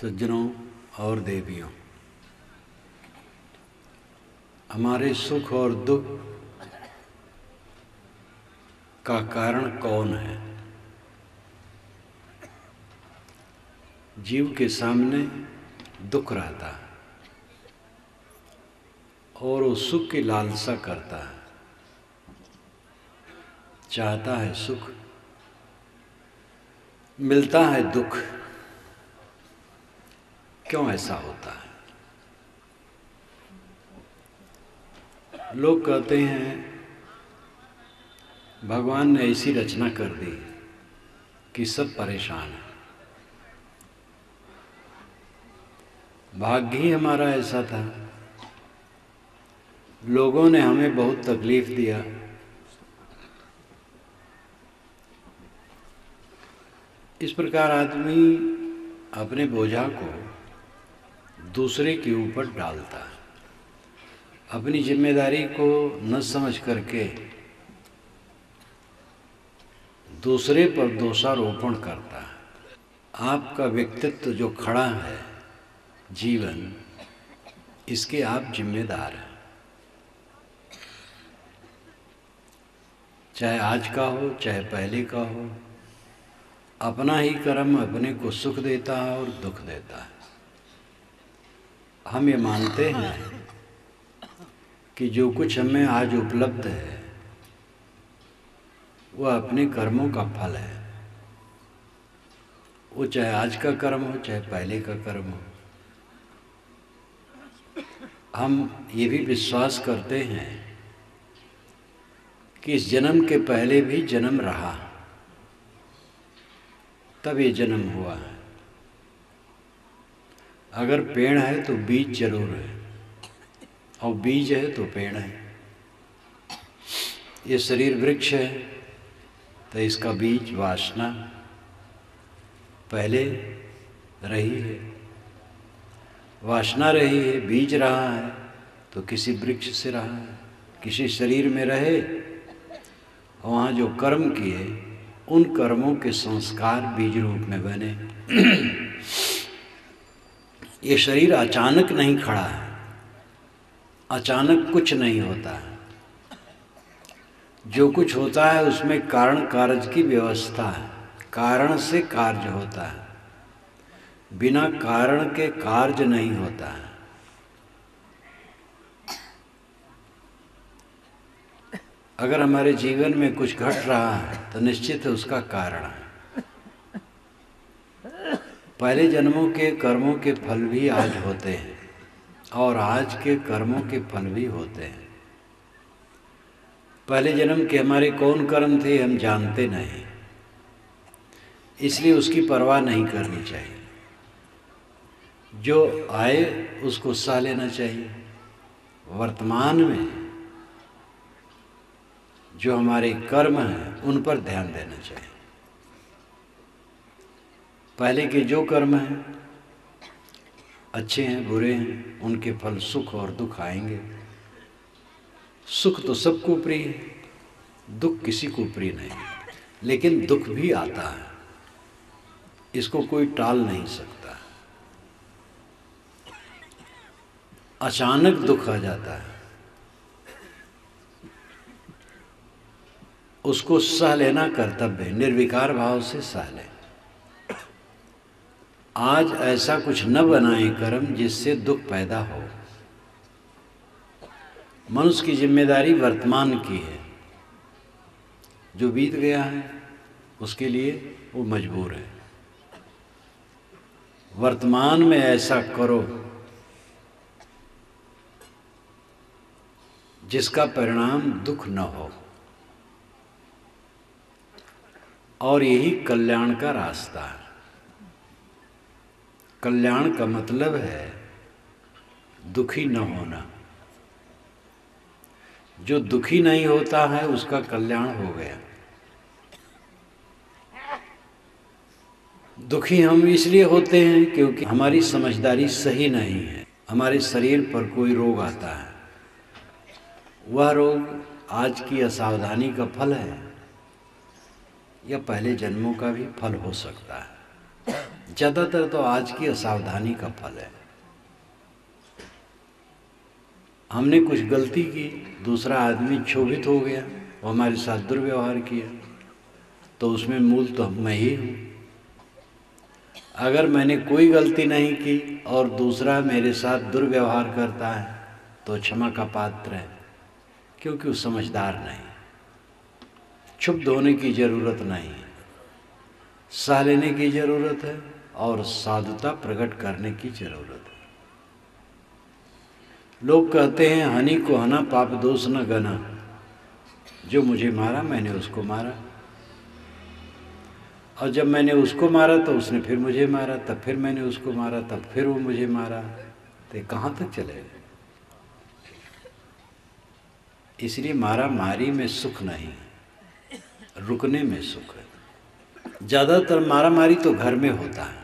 सज्जनों और देवियों, हमारे सुख और दुख का कारण कौन है? जीव के सामने दुख रहता है और वो सुख की लालसा करता है, चाहता है सुख, मिलता है दुख। क्यों ऐसा होता है? लोग कहते हैं भगवान ने ऐसी रचना कर दी कि सब परेशान हैं। भाग्य ही हमारा ऐसा था, लोगों ने हमें बहुत तकलीफ दिया। इस प्रकार आदमी अपने बोझा को दूसरे के ऊपर डालता है, अपनी जिम्मेदारी को न समझ करके दूसरे पर दोषारोपण करता है। आपका व्यक्तित्व जो खड़ा है, जीवन, इसके आप जिम्मेदार हैं। चाहे आज का हो चाहे पहले का हो, अपना ही कर्म अपने को सुख देता है और दुख देता है। हम ये मानते हैं कि जो कुछ हमें आज उपलब्ध है वह अपने कर्मों का फल है। वो चाहे आज का कर्म हो चाहे पहले का कर्म हो। हम ये भी विश्वास करते हैं कि इस जन्म के पहले भी जन्म रहा, तब ये जन्म हुआ है। अगर पेड़ है तो बीज जरूर है, और बीज है तो पेड़ है। ये शरीर वृक्ष है तो इसका बीज वासना पहले रही है, वासना रही है, बीज रहा है तो किसी वृक्ष से रहा है। किसी शरीर में रहे, वहाँ जो कर्म किए उन कर्मों के संस्कार बीज रूप में बने। ये शरीर अचानक नहीं खड़ा है, अचानक कुछ नहीं होता है। जो कुछ होता है उसमें कारण कार्य की व्यवस्था है, कारण से कार्य होता है, बिना कारण के कार्य नहीं होता है। अगर हमारे जीवन में कुछ घट रहा है तो निश्चित है उसका कारण है। पहले जन्मों के कर्मों के फल भी आज होते हैं और आज के कर्मों के फल भी होते हैं। पहले जन्म के हमारे कौन कर्म थे हम जानते नहीं, इसलिए उसकी परवाह नहीं करनी चाहिए। जो आए उसको सह लेना चाहिए। वर्तमान में जो हमारे कर्म हैं उन पर ध्यान देना चाहिए। पहले के जो कर्म हैं, अच्छे हैं बुरे हैं, उनके फल सुख और दुख आएंगे। सुख तो सबको प्रिय है, दुख किसी को प्रिय नहीं, लेकिन दुख भी आता है, इसको कोई टाल नहीं सकता। अचानक दुख आ जाता है, उसको सह लेना कर्तव्य है, निर्विकार भाव से सह लें। आज ऐसा कुछ न बनाए कर्म जिससे दुख पैदा हो। मनुष्य की जिम्मेदारी वर्तमान की है, जो बीत गया है उसके लिए वो मजबूर है। वर्तमान में ऐसा करो जिसका परिणाम दुख न हो, और यही कल्याण का रास्ता है। कल्याण का मतलब है दुखी न होना। जो दुखी नहीं होता है उसका कल्याण हो गया। दुखी हम इसलिए होते हैं क्योंकि हमारी समझदारी सही नहीं है। हमारे शरीर पर कोई रोग आता है, वह रोग आज की असावधानी का फल है या पहले जन्मों का भी फल हो सकता है। ज़्यादातर तो आज की असावधानी का फल है। हमने कुछ गलती की, दूसरा आदमी क्षोभित हो गया, वो हमारे साथ दुर्व्यवहार किया, तो उसमें मूल तो मैं ही हूँ। अगर मैंने कोई गलती नहीं की और दूसरा मेरे साथ दुर्व्यवहार करता है तो क्षमा का पात्र है, क्योंकि वो समझदार नहीं। क्षुब्ध होने की ज़रूरत नहीं है, सह लेने की ज़रूरत है और साधुता प्रकट करने की ज़रूरत है। लोग कहते हैं हनी को हना पाप दोष न गना, जो मुझे मारा मैंने उसको मारा, और जब मैंने उसको मारा तो उसने फिर मुझे मारा, तब फिर मैंने उसको मारा, तब फिर वो मुझे मारा, तो कहाँ तक चलेगा? इसलिए मारा मारी में सुख नहीं, रुकने में सुख है। ज़्यादातर मारा मारी तो घर में होता है,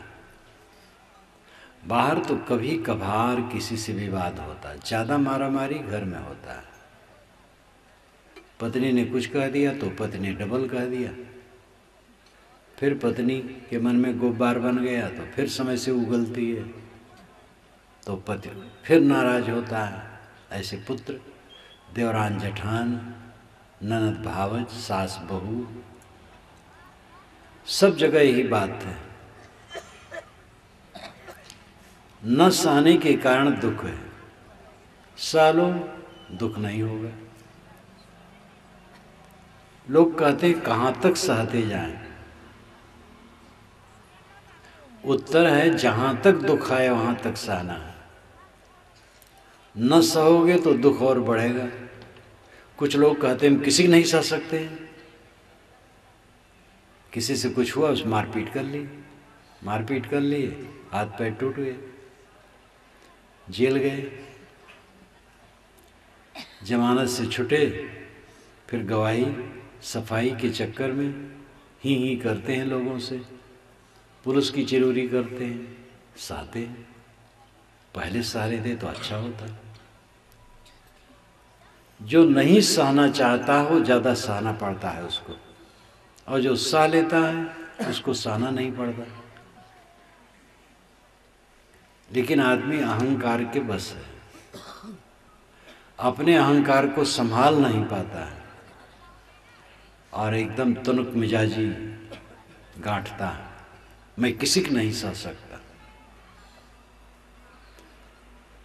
बाहर तो कभी कभार किसी से विवाद होता है। ज़्यादा मारा मारी घर में होता है। पत्नी ने कुछ कह दिया तो पत्नी ने डबल कह दिया, फिर पत्नी के मन में गुब्बार बन गया तो फिर समय से उगलती है, तो पति फिर नाराज होता है। ऐसे पुत्र, देवरान जेठान, ननद भावज, सास बहू, सब जगह यही बात है। न सहने के कारण दुख है, सालों दुख नहीं होगा। लोग कहते हैं कहाँ तक सहते जाएं? उत्तर है जहाँ तक दुख आए वहाँ तक सहना है। न सहोगे तो दुख और बढ़ेगा। कुछ लोग कहते हैं हम किसी नहीं सह सकते हैं, किसी से कुछ हुआ उस मारपीट कर ली, हाथ पैर टूट गए, जेल गए, जमानत से छुटे, फिर गवाही सफाई के चक्कर में ही करते हैं लोगों से, पुलिस की चिरोरी करते हैं, सहते हैं। पहले सह लेते तो अच्छा होता। जो नहीं सहना चाहता हो ज़्यादा सहना पड़ता है उसको, और जो सह लेता है उसको सहना नहीं पड़ता। लेकिन आदमी अहंकार के बस है, अपने अहंकार को संभाल नहीं पाता है और एकदम तुनक मिजाजी गांठता है, मैं किसी की नहीं सह सकता।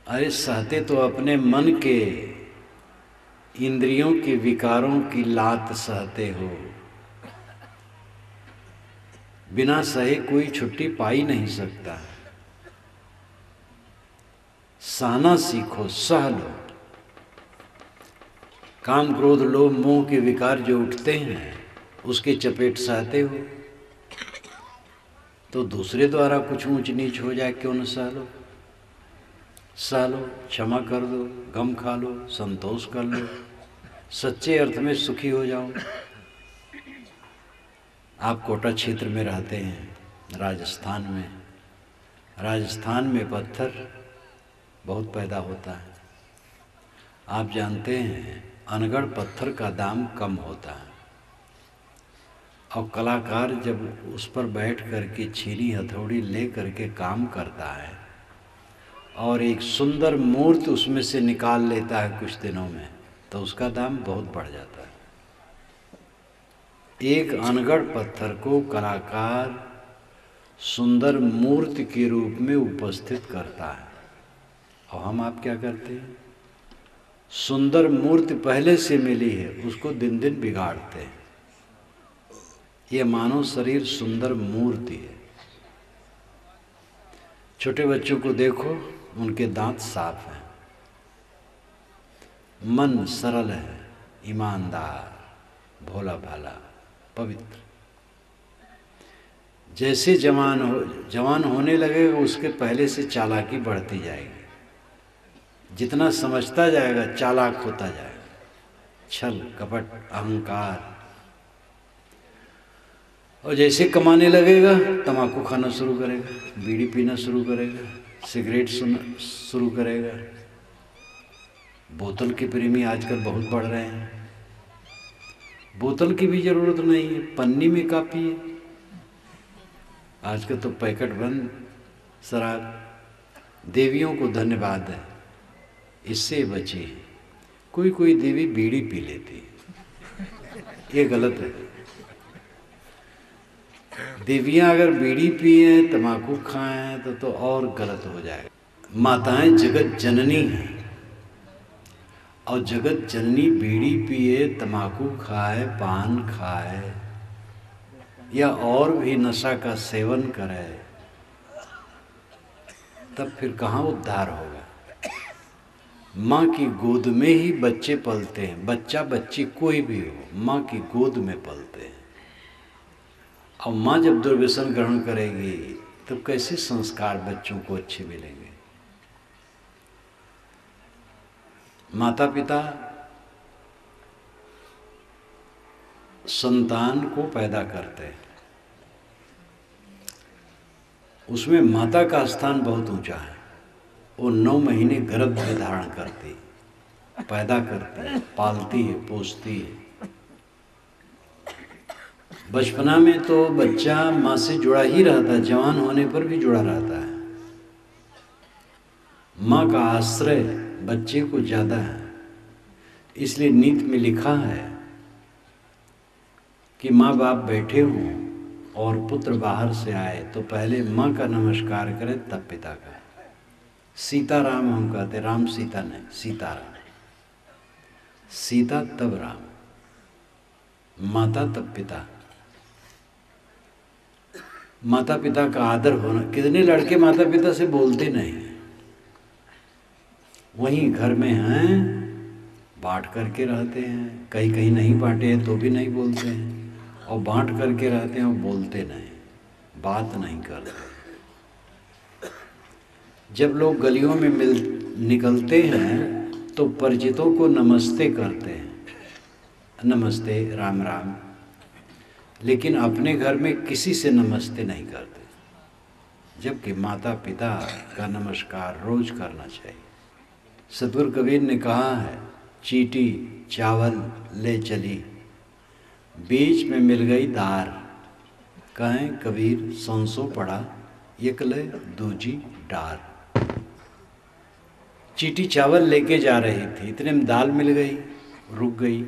अरे सहते तो अपने मन के इंद्रियों के विकारों की लात सहते हो। बिना सहे कोई छुट्टी पाई नहीं सकता। सहना सीखो, सह लो। काम क्रोध लोभ मोह के विकार जो उठते हैं उसके चपेट सहते हो, तो दूसरे द्वारा कुछ ऊंच नीच हो जाए क्यों न सह लो। सह लो, क्षमा कर दो, गम खा लो, संतोष कर लो, सच्चे अर्थ में सुखी हो जाओ। आप कोटा क्षेत्र में रहते हैं, राजस्थान में पत्थर बहुत पैदा होता है। आप जानते हैं अनगढ़ पत्थर का दाम कम होता है, और कलाकार जब उस पर बैठ करके छीनी हथौड़ी ले करके काम करता है और एक सुंदर मूर्ति उसमें से निकाल लेता है कुछ दिनों में, तो उसका दाम बहुत बढ़ जाता है। एक अनगढ़ पत्थर को कलाकार सुंदर मूर्ति के रूप में उपस्थित करता है, और हम आप क्या करते हैं? सुंदर मूर्ति पहले से मिली है उसको दिन दिन बिगाड़ते हैं। ये मानव शरीर सुंदर मूर्ति है। छोटे बच्चों को देखो, उनके दांत साफ हैं, मन सरल है, ईमानदार, भोला भाला, पवित्र। जैसे जवान होने लगेगा उसके पहले से चालाकी बढ़ती जाएगी। जितना समझता जाएगा चालाक होता जाएगा। छल कपट अहंकार। और जैसे कमाने लगेगा तंबाकू खाना शुरू करेगा, बीड़ी पीना शुरू करेगा, सिगरेट शुरू करेगा। बोतल के प्रेमी आजकल बहुत बढ़ रहे हैं। बोतल की भी जरूरत नहीं है, पन्नी में काफी है। आज का तो पैकेट बंद शराब। देवियों को धन्यवाद है, इससे बची है। कोई कोई देवी बीड़ी पी लेती है, ये गलत है। देवियां अगर बीड़ी पिए तम्बाकू खाएं तो और गलत हो जाएगा। माताएं जगत जननी हैं, और जगत जननी बीड़ी पिए, तम्बाकू खाए, पान खाए या और भी नशा का सेवन करे, तब फिर कहाँ उद्धार होगा। माँ की गोद में ही बच्चे पलते हैं, बच्चा बच्ची कोई भी हो माँ की गोद में पलते हैं। और माँ जब दुर्व्यसन ग्रहण करेगी तब कैसे संस्कार बच्चों को अच्छे मिलेंगे। माता पिता संतान को पैदा करते हैं, उसमें माता का स्थान बहुत ऊंचा है। वो 9 महीने गर्भ में धारण करती, पैदा करती है, पालती है, पोसती है। बचपना में तो बच्चा माँ से जुड़ा ही रहता है, जवान होने पर भी जुड़ा रहता है। माँ का आश्रय बच्चे को ज़्यादा है। इसलिए नीति में लिखा है कि माँ बाप बैठे हों और पुत्र बाहर से आए तो पहले माँ का नमस्कार करें तब पिता का। सीताराम हम कहते, राम सीता नहीं, सीताराम। सीता तब राम, माता तब पिता। माता पिता का आदर होना। कितने लड़के माता पिता से बोलते नहीं, वहीं घर में हैं, बांट करके रहते हैं। कहीं कहीं नहीं बांटे हैं तो भी नहीं बोलते हैं, और बांट करके रहते हैं और बोलते नहीं, बात नहीं करते। जब लोग गलियों में निकलते हैं तो परिचितों को नमस्ते करते हैं, नमस्ते, राम राम, लेकिन अपने घर में किसी से नमस्ते नहीं करते। जबकि माता पिता का नमस्कार रोज करना चाहिए। सतगुरु कबीर ने कहा है, चीटी चावल ले चली, बीच में मिल गई दार। कहें कबीर सौंसो पड़ा, एकले दूजी डार। चीटी चावल लेके जा रही थी, इतने में दाल मिल गई, रुक गई।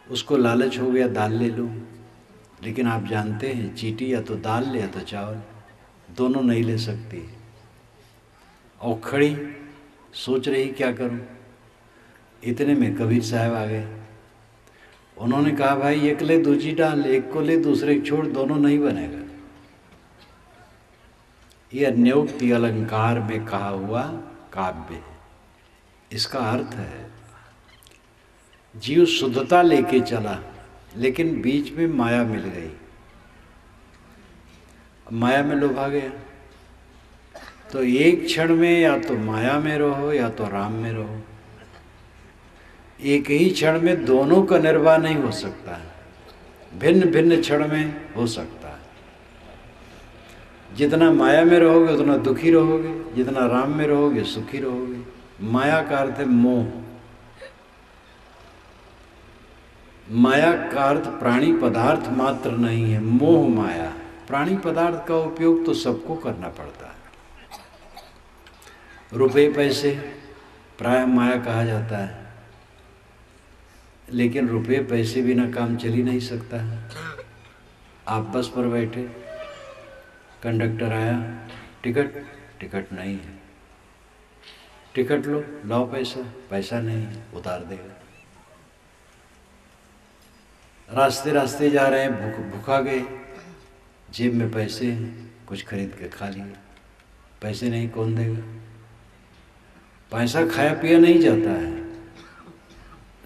उसको लालच हो गया दाल ले लो, लेकिन आप जानते हैं चीटी या तो दाल ले या तो चावल, दोनों नहीं ले सकती। और खड़ी सोच रही क्या करूं। इतने में कबीर साहब आ गए। उन्होंने कहा, भाई एक ले दूजी डाल, एक को ले दूसरे को छोड़, दोनों नहीं बनेगा। यह न्योक्ति अलंकार में कहा हुआ काव्य है। इसका अर्थ है जीव शुद्धता लेके चला, लेकिन बीच में माया मिल गई, माया में लोभा गया। तो एक क्षण में या तो माया में रहो या तो राम में रहो। एक ही क्षण में दोनों का निर्वाह नहीं हो सकता है, भिन्न भिन्न क्षण में हो सकता है। जितना माया में रहोगे उतना दुखी रहोगे, जितना राम में रहोगे सुखी रहोगे। माया का अर्थ है मोह। माया का अर्थ प्राणी पदार्थ मात्र नहीं है, मोह माया। प्राणी पदार्थ का उपयोग तो सबको करना पड़ता है। रुपए पैसे प्राय माया कहा जाता है, लेकिन रुपए पैसे बिना काम चल ही नहीं सकता है। आप बस पर बैठे, कंडक्टर आया, टिकट नहीं है, टिकट लो, लाओ पैसा, पैसा नहीं है, उतार देगा। रास्ते रास्ते जा रहे हैं, भूखा गए, जेब में पैसे हैं, कुछ खरीद के खा लिए, पैसे नहीं कौन देगा। पैसा खाया पिया नहीं जाता है,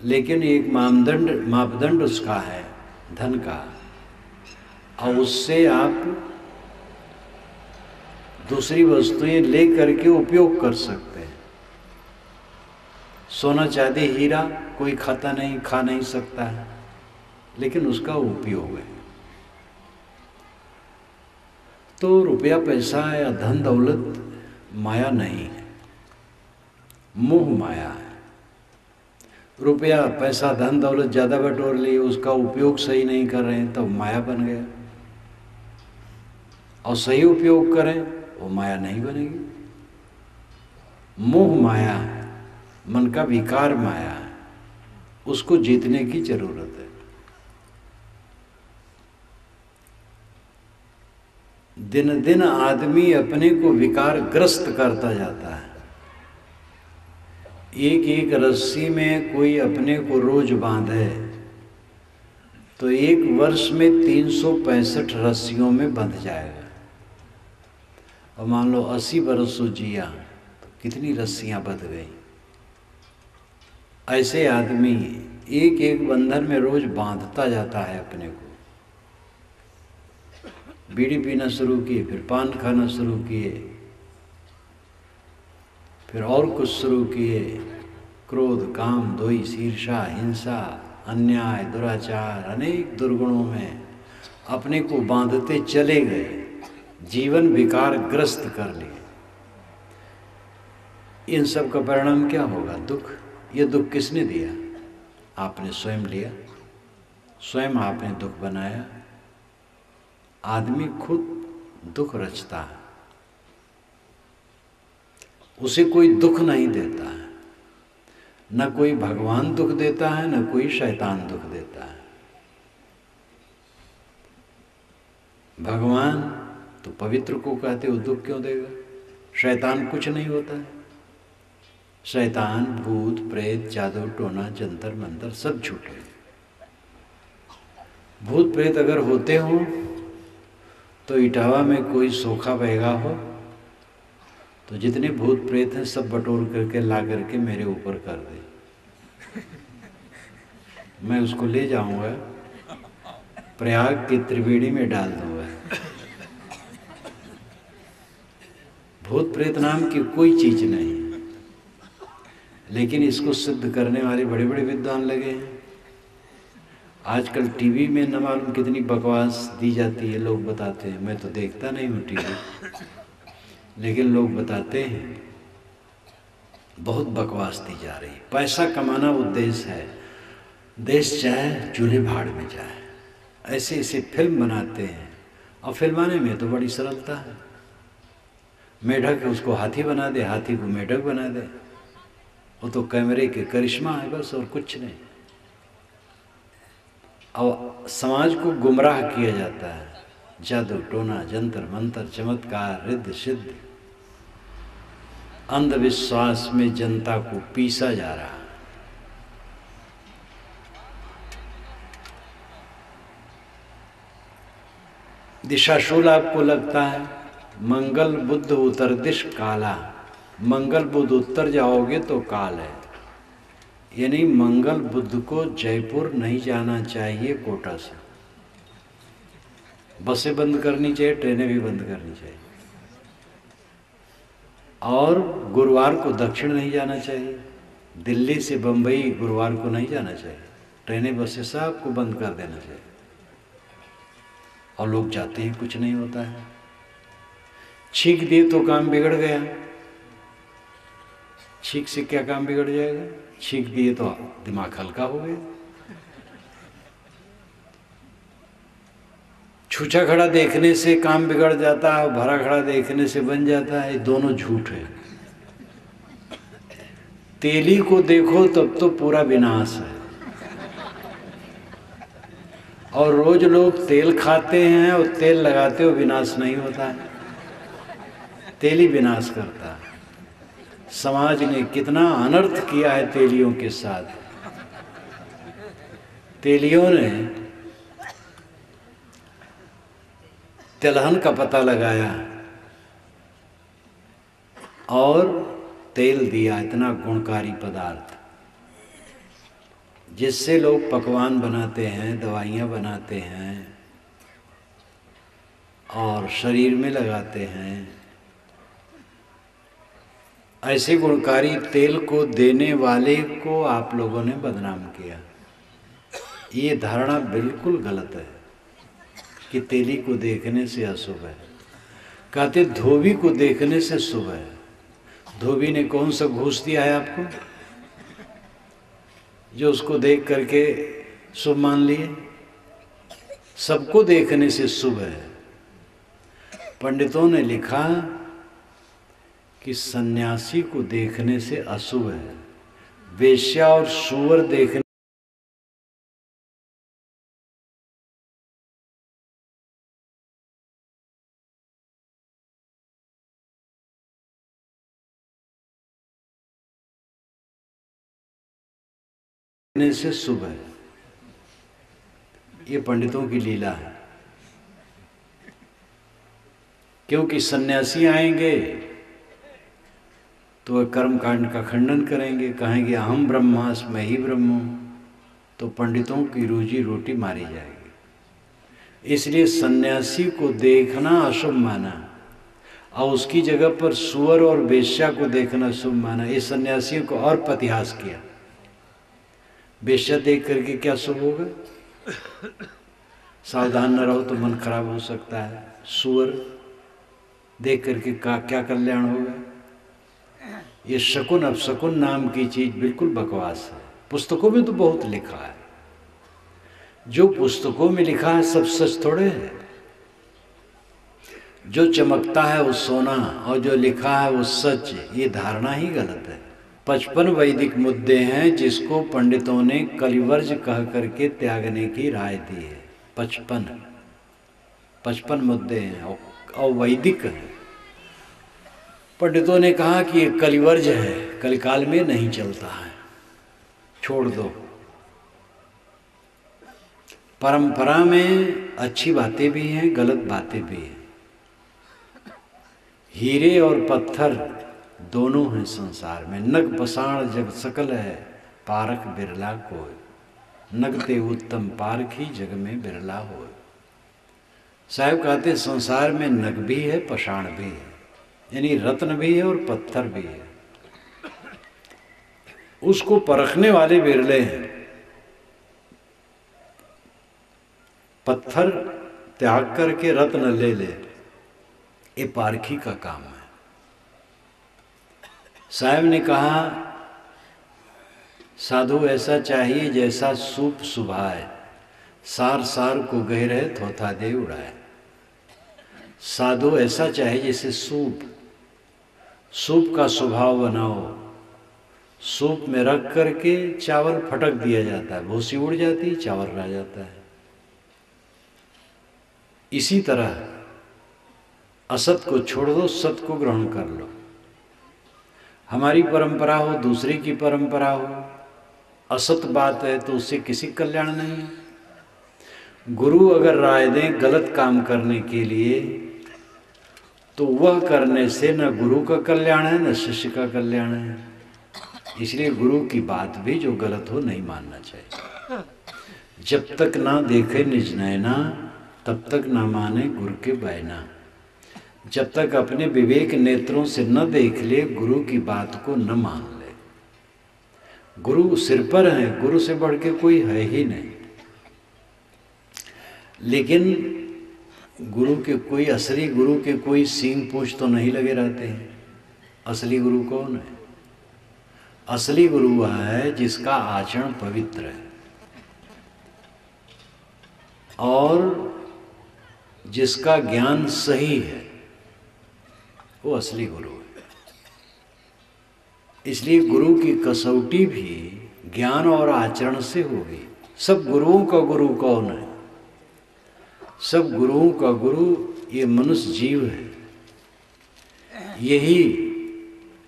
लेकिन एक मापदंड उसका है धन का, और उससे आप दूसरी वस्तुएं ले करके उपयोग कर सकते हैं। सोना चांदी हीरा कोई खाता नहीं, खा नहीं सकता है, लेकिन उसका उपयोग है। तो रुपया पैसा या धन दौलत माया नहीं है, मोह माया है। रुपया पैसा धन दौलत ज़्यादा बटोर लिए, उसका उपयोग सही नहीं कर रहे हैं, तो माया बन गया। और सही उपयोग करें वो माया नहीं बनेगी। मोह माया, मन का विकार माया है, उसको जीतने की जरूरत है। दिन दिन आदमी अपने को विकार ग्रस्त करता जाता है। एक एक रस्सी में कोई अपने को रोज बांधे तो एक वर्ष में 365 रस्सियों में बंध जाएगा। और मान लो 80 बरसों जिया तो कितनी रस्सियां बंध गई। ऐसे आदमी एक एक बंधन में रोज बांधता जाता है अपने को। बीड़ी पीना शुरू किए, फिर पान खाना शुरू किए, फिर और कुछ शुरू किए, क्रोध, काम, द्वेष, ईर्ष्या, हिंसा, अन्याय, दुराचार, अनेक दुर्गुणों में अपने को बांधते चले गए, जीवन विकार ग्रस्त कर लिए। इन सब का परिणाम क्या होगा? दुख। ये दुख किसने दिया? आपने स्वयं लिया, स्वयं आपने दुख बनाया। आदमी खुद दुख रचता है, उसे कोई दुख नहीं देता है। न कोई भगवान दुख देता है, न कोई शैतान दुख देता है। भगवान तो पवित्र को कहते हो दुख क्यों देगा? शैतान कुछ नहीं होता है। शैतान, भूत, प्रेत, जादू टोना, जंतर मंतर सब झूठे। भूत प्रेत अगर होते हो तो इटावा में कोई सोखा बहेगा हो तो जितने भूत प्रेत हैं सब बटोर करके ला करके मेरे ऊपर कर दे। मैं उसको ले जाऊंगा, प्रयाग की त्रिवेणी में डाल दूंगा। भूत प्रेत नाम की कोई चीज नहीं, लेकिन इसको सिद्ध करने वाले बड़े बड़े विद्वान लगे हैं। आजकल टीवी में न मालूम कितनी बकवास दी जाती है, लोग बताते हैं। मैं तो देखता नहीं हूँ टीवी, लेकिन लोग बताते हैं बहुत बकवास दी जा रही। पैसा कमाना उद्देश्य है, देश चाहे चूल्हे भाड़ में जाए, ऐसे ऐसे फिल्म बनाते हैं। और फिल्माने में तो बड़ी सरलता है। मेढक है उसको हाथी बना दे, हाथी को मेढक बना दे। वो तो कैमरे के करिश्मा है बस, और कुछ नहीं। और समाज को गुमराह किया जाता है। जादू टोना, जंतर मंतर, चमत्कार, रिद्ध सिद्ध, अंधविश्वास में जनता को पीसा जा रहा है। दिशाशूल आपको लगता है, मंगल बुद्ध उत्तर दिश काला। मंगल बुद्ध उत्तर जाओगे तो काल है, यानी मंगल बुद्ध को जयपुर नहीं जाना चाहिए कोटा से। बसें बंद करनी चाहिए, ट्रेनें भी बंद करनी चाहिए। और गुरुवार को दक्षिण नहीं जाना चाहिए। दिल्ली से बंबई गुरुवार को नहीं जाना चाहिए। ट्रेनें, बसें सबको बंद कर देना चाहिए। और लोग जाते हैं, कुछ नहीं होता है। छींक दिए तो काम बिगड़ गया। छींक से क्या काम बिगड़ जाएगा? छींक दिए तो दिमाग हल्का हो गया। छूछा खड़ा देखने से काम बिगड़ जाता है, भरा खड़ा देखने से बन जाता है। दोनों झूठ है। तेली को देखो तब तो पूरा विनाश है। और रोज लोग तेल खाते हैं और तेल लगाते हो, विनाश नहीं होता है। तेली विनाश करता है। समाज ने कितना अनर्थ किया है तेलियों के साथ। तेलियों ने तिलहन का पता लगाया और तेल दिया, इतना गुणकारी पदार्थ जिससे लोग पकवान बनाते हैं, दवाइयाँ बनाते हैं और शरीर में लगाते हैं। ऐसे गुणकारी तेल को देने वाले को आप लोगों ने बदनाम किया। ये धारणा बिल्कुल गलत है कि तेली को देखने से अशुभ है। कहते धोबी को देखने से शुभ है। धोबी ने कौन सा घूस दिया है आपको जो उसको देख करके शुभ मान लिए? सबको देखने से शुभ है। पंडितों ने लिखा कि सन्यासी को देखने से अशुभ है, वेश्या और सूअर देखने से शुभ है। ये पंडितों की लीला है, क्योंकि सन्यासी आएंगे तो वह कर्मकांड का खंडन करेंगे, कहेंगे अहम ब्रह्मास्मि, मैं ही ब्रह्म हूँ, तो पंडितों की रोजी रोटी मारी जाएगी। इसलिए सन्यासी को देखना अशुभ माना और उसकी जगह पर सुअर और वेश्या को देखना शुभ माना। ये सन्यासियों को और पतिहास किया। वेश्या देख करके क्या शुभ होगा? सावधान न रहो तो मन खराब हो सकता है। सुअर देख करके क्या कल्याण होगा? ये शकुन अपशकुन नाम की चीज बिल्कुल बकवास है। पुस्तकों में तो बहुत लिखा है, जो पुस्तकों में लिखा है सब सच थोड़े है। जो चमकता है वो सोना और जो लिखा है वो सच, ये धारणा ही गलत है। 55 वैदिक मुद्दे हैं जिसको पंडितों ने कलिवर्ज कह करके त्यागने की राय दी है। 55 मुद्दे हैं और वैदिक है। पंडितों ने कहा कि ये कलिवर्ज है, कलिकाल में नहीं चलता है, छोड़ दो। परंपरा में अच्छी बातें भी हैं, गलत बातें भी हैं। हीरे और पत्थर दोनों हैं संसार में। नग पसाण जग सकल है, पारख बिरला कोय। नगते उत्तम पारखी, जग में बिरला होय। साहब कहते संसार में नग भी है, पसाण भी है, यानी रत्न भी है और पत्थर भी है। उसको परखने वाले बिरले हैं। पत्थर त्याग करके रत्न ले ले, ये पारखी का काम है। साहब ने कहा साधु ऐसा चाहिए जैसा सूप सुभाए, सार सार को गहरे थोथा दे उड़ाए। साधु ऐसा चाहिए जैसे सूप का स्वभाव बनाओ। सूप में रख करके चावल फटक दिया जाता है, भूसी उड़ जाती, चावल रह जाता है। इसी तरह असत को छोड़ दो, सत को ग्रहण कर लो। हमारी परंपरा हो, दूसरे की परंपरा हो, असत बात है तो उससे किसी कल्याण नहीं है। गुरु अगर राय दें गलत काम करने के लिए तो वह करने से न गुरु का कल्याण है न शिष्य का कल्याण है। इसलिए गुरु की बात भी जो गलत हो नहीं मानना चाहिए। जब तक ना देखे निज नैना, तब तक ना माने गुरु के बैना। जब तक अपने विवेक नेत्रों से न देख ले, गुरु की बात को न मान ले। गुरु सिर पर है, गुरु से बढ़ के कोई है ही नहीं। लेकिन गुरु के कोई असली गुरु के कोई सींग पूछ तो नहीं लगे रहते हैं। असली गुरु कौन है? असली गुरु वह है जिसका आचरण पवित्र है और जिसका ज्ञान सही है, वो असली गुरु है। इसलिए गुरु की कसौटी भी ज्ञान और आचरण से होगी। सब गुरुओं का गुरु कौन है? सब गुरुओं का गुरु ये मनुष्य जीव है। यही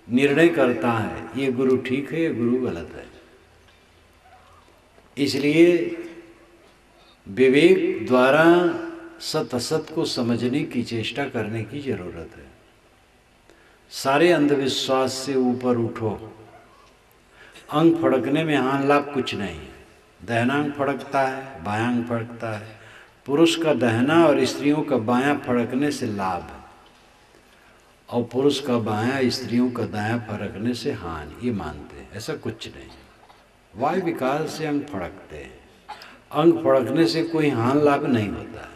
निर्णय करता है ये गुरु ठीक है, ये गुरु गलत है। इसलिए विवेक द्वारा सत असत को समझने की चेष्टा करने की जरूरत है। सारे अंधविश्वास से ऊपर उठो। अंग फड़कने में हानि लाभ कुछ नहीं। दाहिना अंग फड़कता है, बायां अंग फड़कता है। पुरुष का दाहिना और स्त्रियों का बायां फड़कने से लाभ है और पुरुष का बायां स्त्रियों का दायां फड़कने से हानि, ये मानते हैं। ऐसा कुछ नहीं। वायु विकार से अंग फड़कते हैं, अंग फड़कने से कोई हानि लाभ नहीं होता है।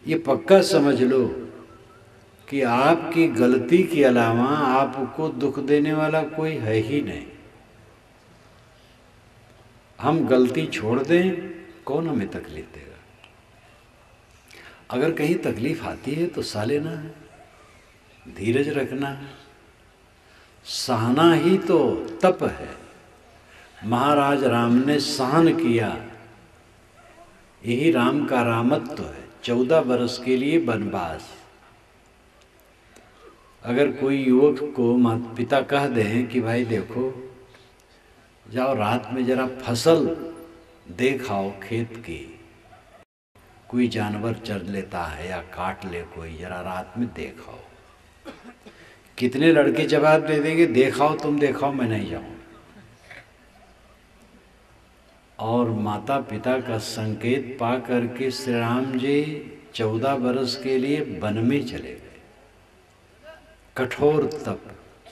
ये पक्का समझ लो कि आपकी गलती के अलावा आपको दुख देने वाला कोई है ही नहीं। हम गलती छोड़ दें, कौन हमें तकलीफ देगा? अगर कहीं तकलीफ आती है तो सह लेना है, धीरज रखना है। सहना ही तो तप है। महाराज राम ने सहन किया, यही राम का रामत्व है। 14 वर्ष के लिए वनवास। अगर कोई युवक को माता पिता कह दें कि भाई देखो जाओ रात में जरा फसल देख आओ खेत की, कोई जानवर चर लेता है या काट ले कोई, जरा रात में देख आओ। कितने लड़के जवाब दे देंगे देखाओ, तुम देखाओ, मैं नहीं जाऊँ। और माता पिता का संकेत पा करके श्री राम जी 14 वर्ष के लिए वन में चले गए। कठोर तप,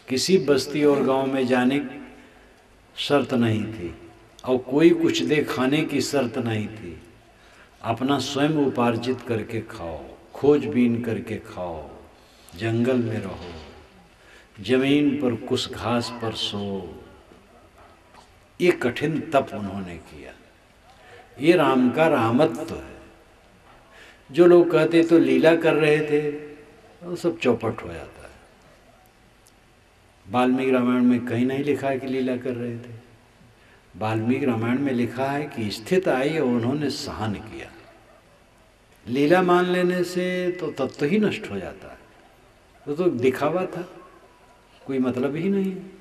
किसी बस्ती और गांव में जाने की शर्त नहीं थी और कोई कुछ दे खाने की शर्त नहीं थी। अपना स्वयं उपार्जित करके खाओ, खोजबीन करके खाओ, जंगल में रहो, जमीन पर कुछ घास पर सो। ये कठिन तप उन्होंने किया। ये राम का रामत्व है। जो लोग कहते तो लीला कर रहे थे, वो सब चौपट हो जाता है। वाल्मीकि रामायण में कहीं नहीं लिखा है कि लीला कर रहे थे। वाल्मीकि रामायण में लिखा है कि स्थिति आई और उन्होंने सहन किया। लीला मान लेने से तो तत्व ही नष्ट हो जाता है। तो दिखावा था, कोई मतलब ही नहीं है।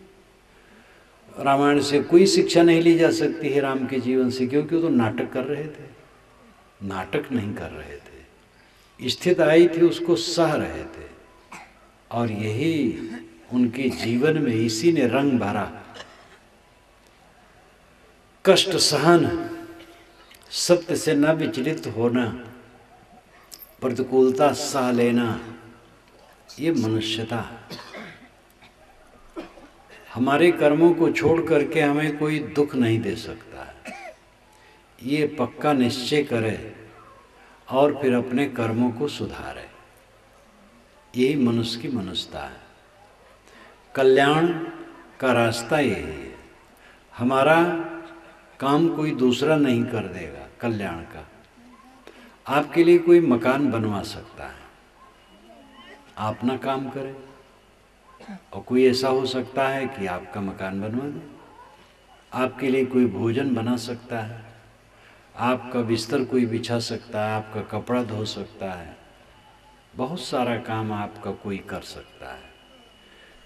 रामायण से कोई शिक्षा नहीं ली जा सकती है राम के जीवन से, क्योंकि वो तो नाटक कर रहे थे। नाटक नहीं कर रहे थे, स्थिति आई थी उसको सह रहे थे। और यही उनके जीवन में इसी ने रंग भरा। कष्ट सहन, सत्य से न विचलित होना, प्रतिकूलता सह लेना, ये मनुष्यता। हमारे कर्मों को छोड़ करके हमें कोई दुख नहीं दे सकता है। ये पक्का निश्चय करे और फिर अपने कर्मों को सुधारे। यही मनुष्य की मनुष्यता है। कल्याण का रास्ता यही है। हमारा काम कोई दूसरा नहीं कर देगा कल्याण का। आपके लिए कोई मकान बनवा सकता है, आप ना काम करें। और कोई ऐसा हो सकता है कि आपका मकान बनवा दे। आपके लिए कोई भोजन बना सकता है, आपका बिस्तर कोई बिछा सकता है, आपका कपड़ा धो सकता है, बहुत सारा काम आपका कोई कर सकता है।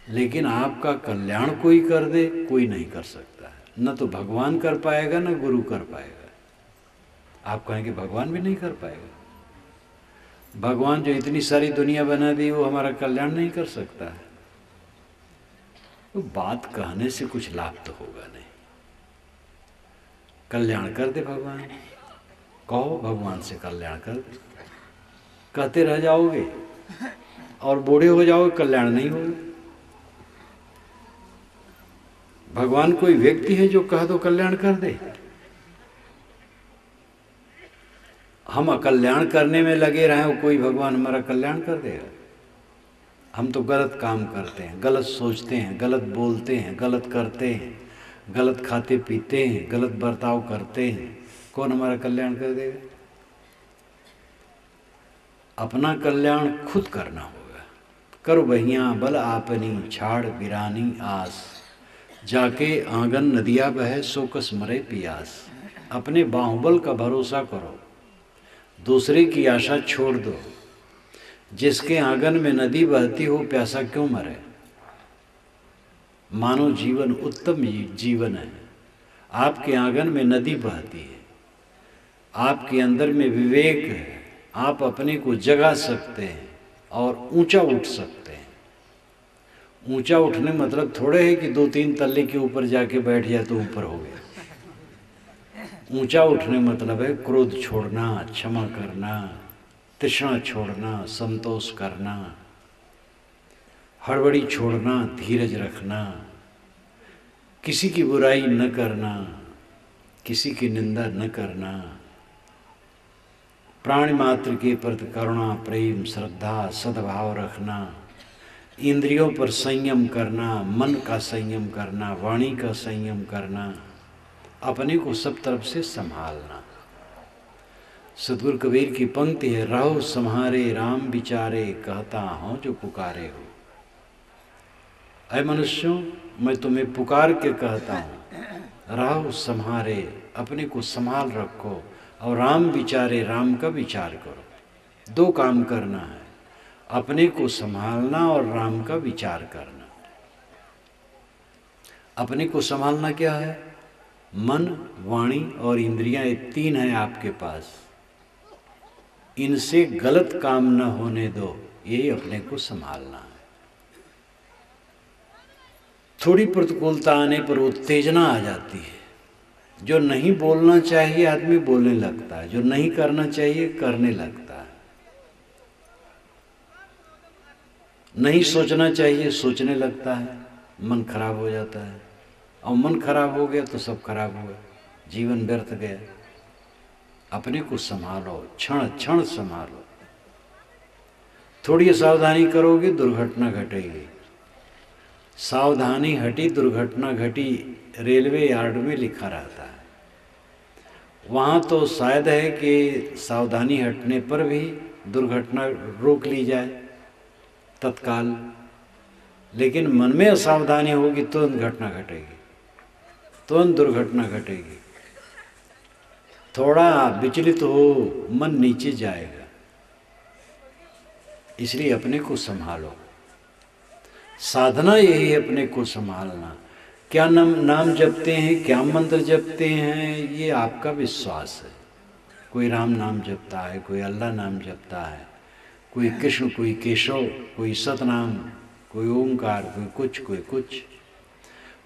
लेकिन आपका कल्याण कोई कर दे, कोई नहीं कर सकता है। न तो भगवान कर पाएगा, न गुरु कर पाएगा। आप कहेंगे भगवान भी नहीं कर पाएगा। भगवान जो इतनी सारी दुनिया बना दी, वो हमारा कल्याण नहीं कर सकता है। तो बात कहने से कुछ लाभ तो होगा नहीं। कल्याण कर दे भगवान, कहो भगवान से कल्याण कर दे। कहते रह जाओगे और बूढ़े हो जाओगे, कल्याण नहीं होगा। भगवान कोई व्यक्ति है जो कह दो कल्याण कर दे? हम अकल्याण करने में लगे रहे हो, कोई भगवान हमारा कल्याण कर देगा? हम तो गलत काम करते हैं, गलत सोचते हैं, गलत बोलते हैं, गलत करते हैं, गलत खाते पीते हैं, गलत बर्ताव करते हैं। कौन हमारा कल्याण कर देगा? अपना कल्याण खुद करना होगा। कर बहियाँ बल आपनी, छाड़ बिरानी आस, जाके आंगन नदिया बहे सो कस मरे पियास। अपने बाहुबल का भरोसा करो, दूसरे की आशा छोड़ दो। जिसके आंगन में नदी बहती हो, प्यासा क्यों मरे? मानव जीवन उत्तम जीवन है। आपके आंगन में नदी बहती है, आपके अंदर में विवेक है, आप अपने को जगा सकते हैं और ऊंचा उठ सकते हैं। ऊंचा उठने मतलब थोड़े है कि 2-3 तल्ले के ऊपर जाके बैठ जाए तो ऊपर हो गया। ऊंचा उठने मतलब है क्रोध छोड़ना, क्षमा करना, तृष्णा छोड़ना, संतोष करना, हड़बड़ी छोड़ना, धीरज रखना, किसी की बुराई न करना, किसी की निंदा न करना, प्राणी मात्र के प्रति करुणा, प्रेम, श्रद्धा, सद्भाव रखना, इंद्रियों पर संयम करना, मन का संयम करना, वाणी का संयम करना, अपने को सब तरफ से संभालना। सतगुरु कबीर की पंक्ति है, रहो सम्हारे राम विचारे, कहता हूँ जो पुकारे हो। ऐ मनुष्यों, मैं तुम्हें पुकार के कहता हूँ, रहो सम्हारे, अपने को संभाल रखो, और राम विचारे, राम का विचार करो। दो काम करना है, अपने को संभालना और राम का विचार करना। अपने को संभालना क्या है? मन, वाणी और इंद्रियां, ये तीन हैं आपके पास। इनसे गलत काम न होने दो, यही अपने को संभालना है। थोड़ी प्रतिकूलता आने पर उत्तेजना आ जाती है। जो नहीं बोलना चाहिए आदमी बोलने लगता है, जो नहीं करना चाहिए करने लगता है, नहीं सोचना चाहिए सोचने लगता है, मन खराब हो जाता है। और मन खराब हो गया तो सब खराब हुआ, जीवन व्यर्थ गया। अपने को संभालो, क्षण क्षण संभालो। थोड़ी सावधानी करोगे दुर्घटना घटेगी। सावधानी हटी दुर्घटना घटी, रेलवे यार्ड में लिखा रहता है। वहाँ तो शायद है कि सावधानी हटने पर भी दुर्घटना रोक ली जाए तत्काल, लेकिन मन में असावधानी होगी तुरंत घटना घटेगी, तुरंत दुर्घटना घटेगी। थोड़ा विचलित हो मन नीचे जाएगा। इसलिए अपने को संभालो। साधना यही है, अपने को संभालना। क्या नाम जपते हैं, क्या मंत्र जपते हैं, ये आपका विश्वास है। कोई राम नाम जपता है, कोई अल्लाह नाम जपता है, कोई कृष्ण, कोई केशव, कोई सतनाम, कोई ओंकार, कोई कुछ।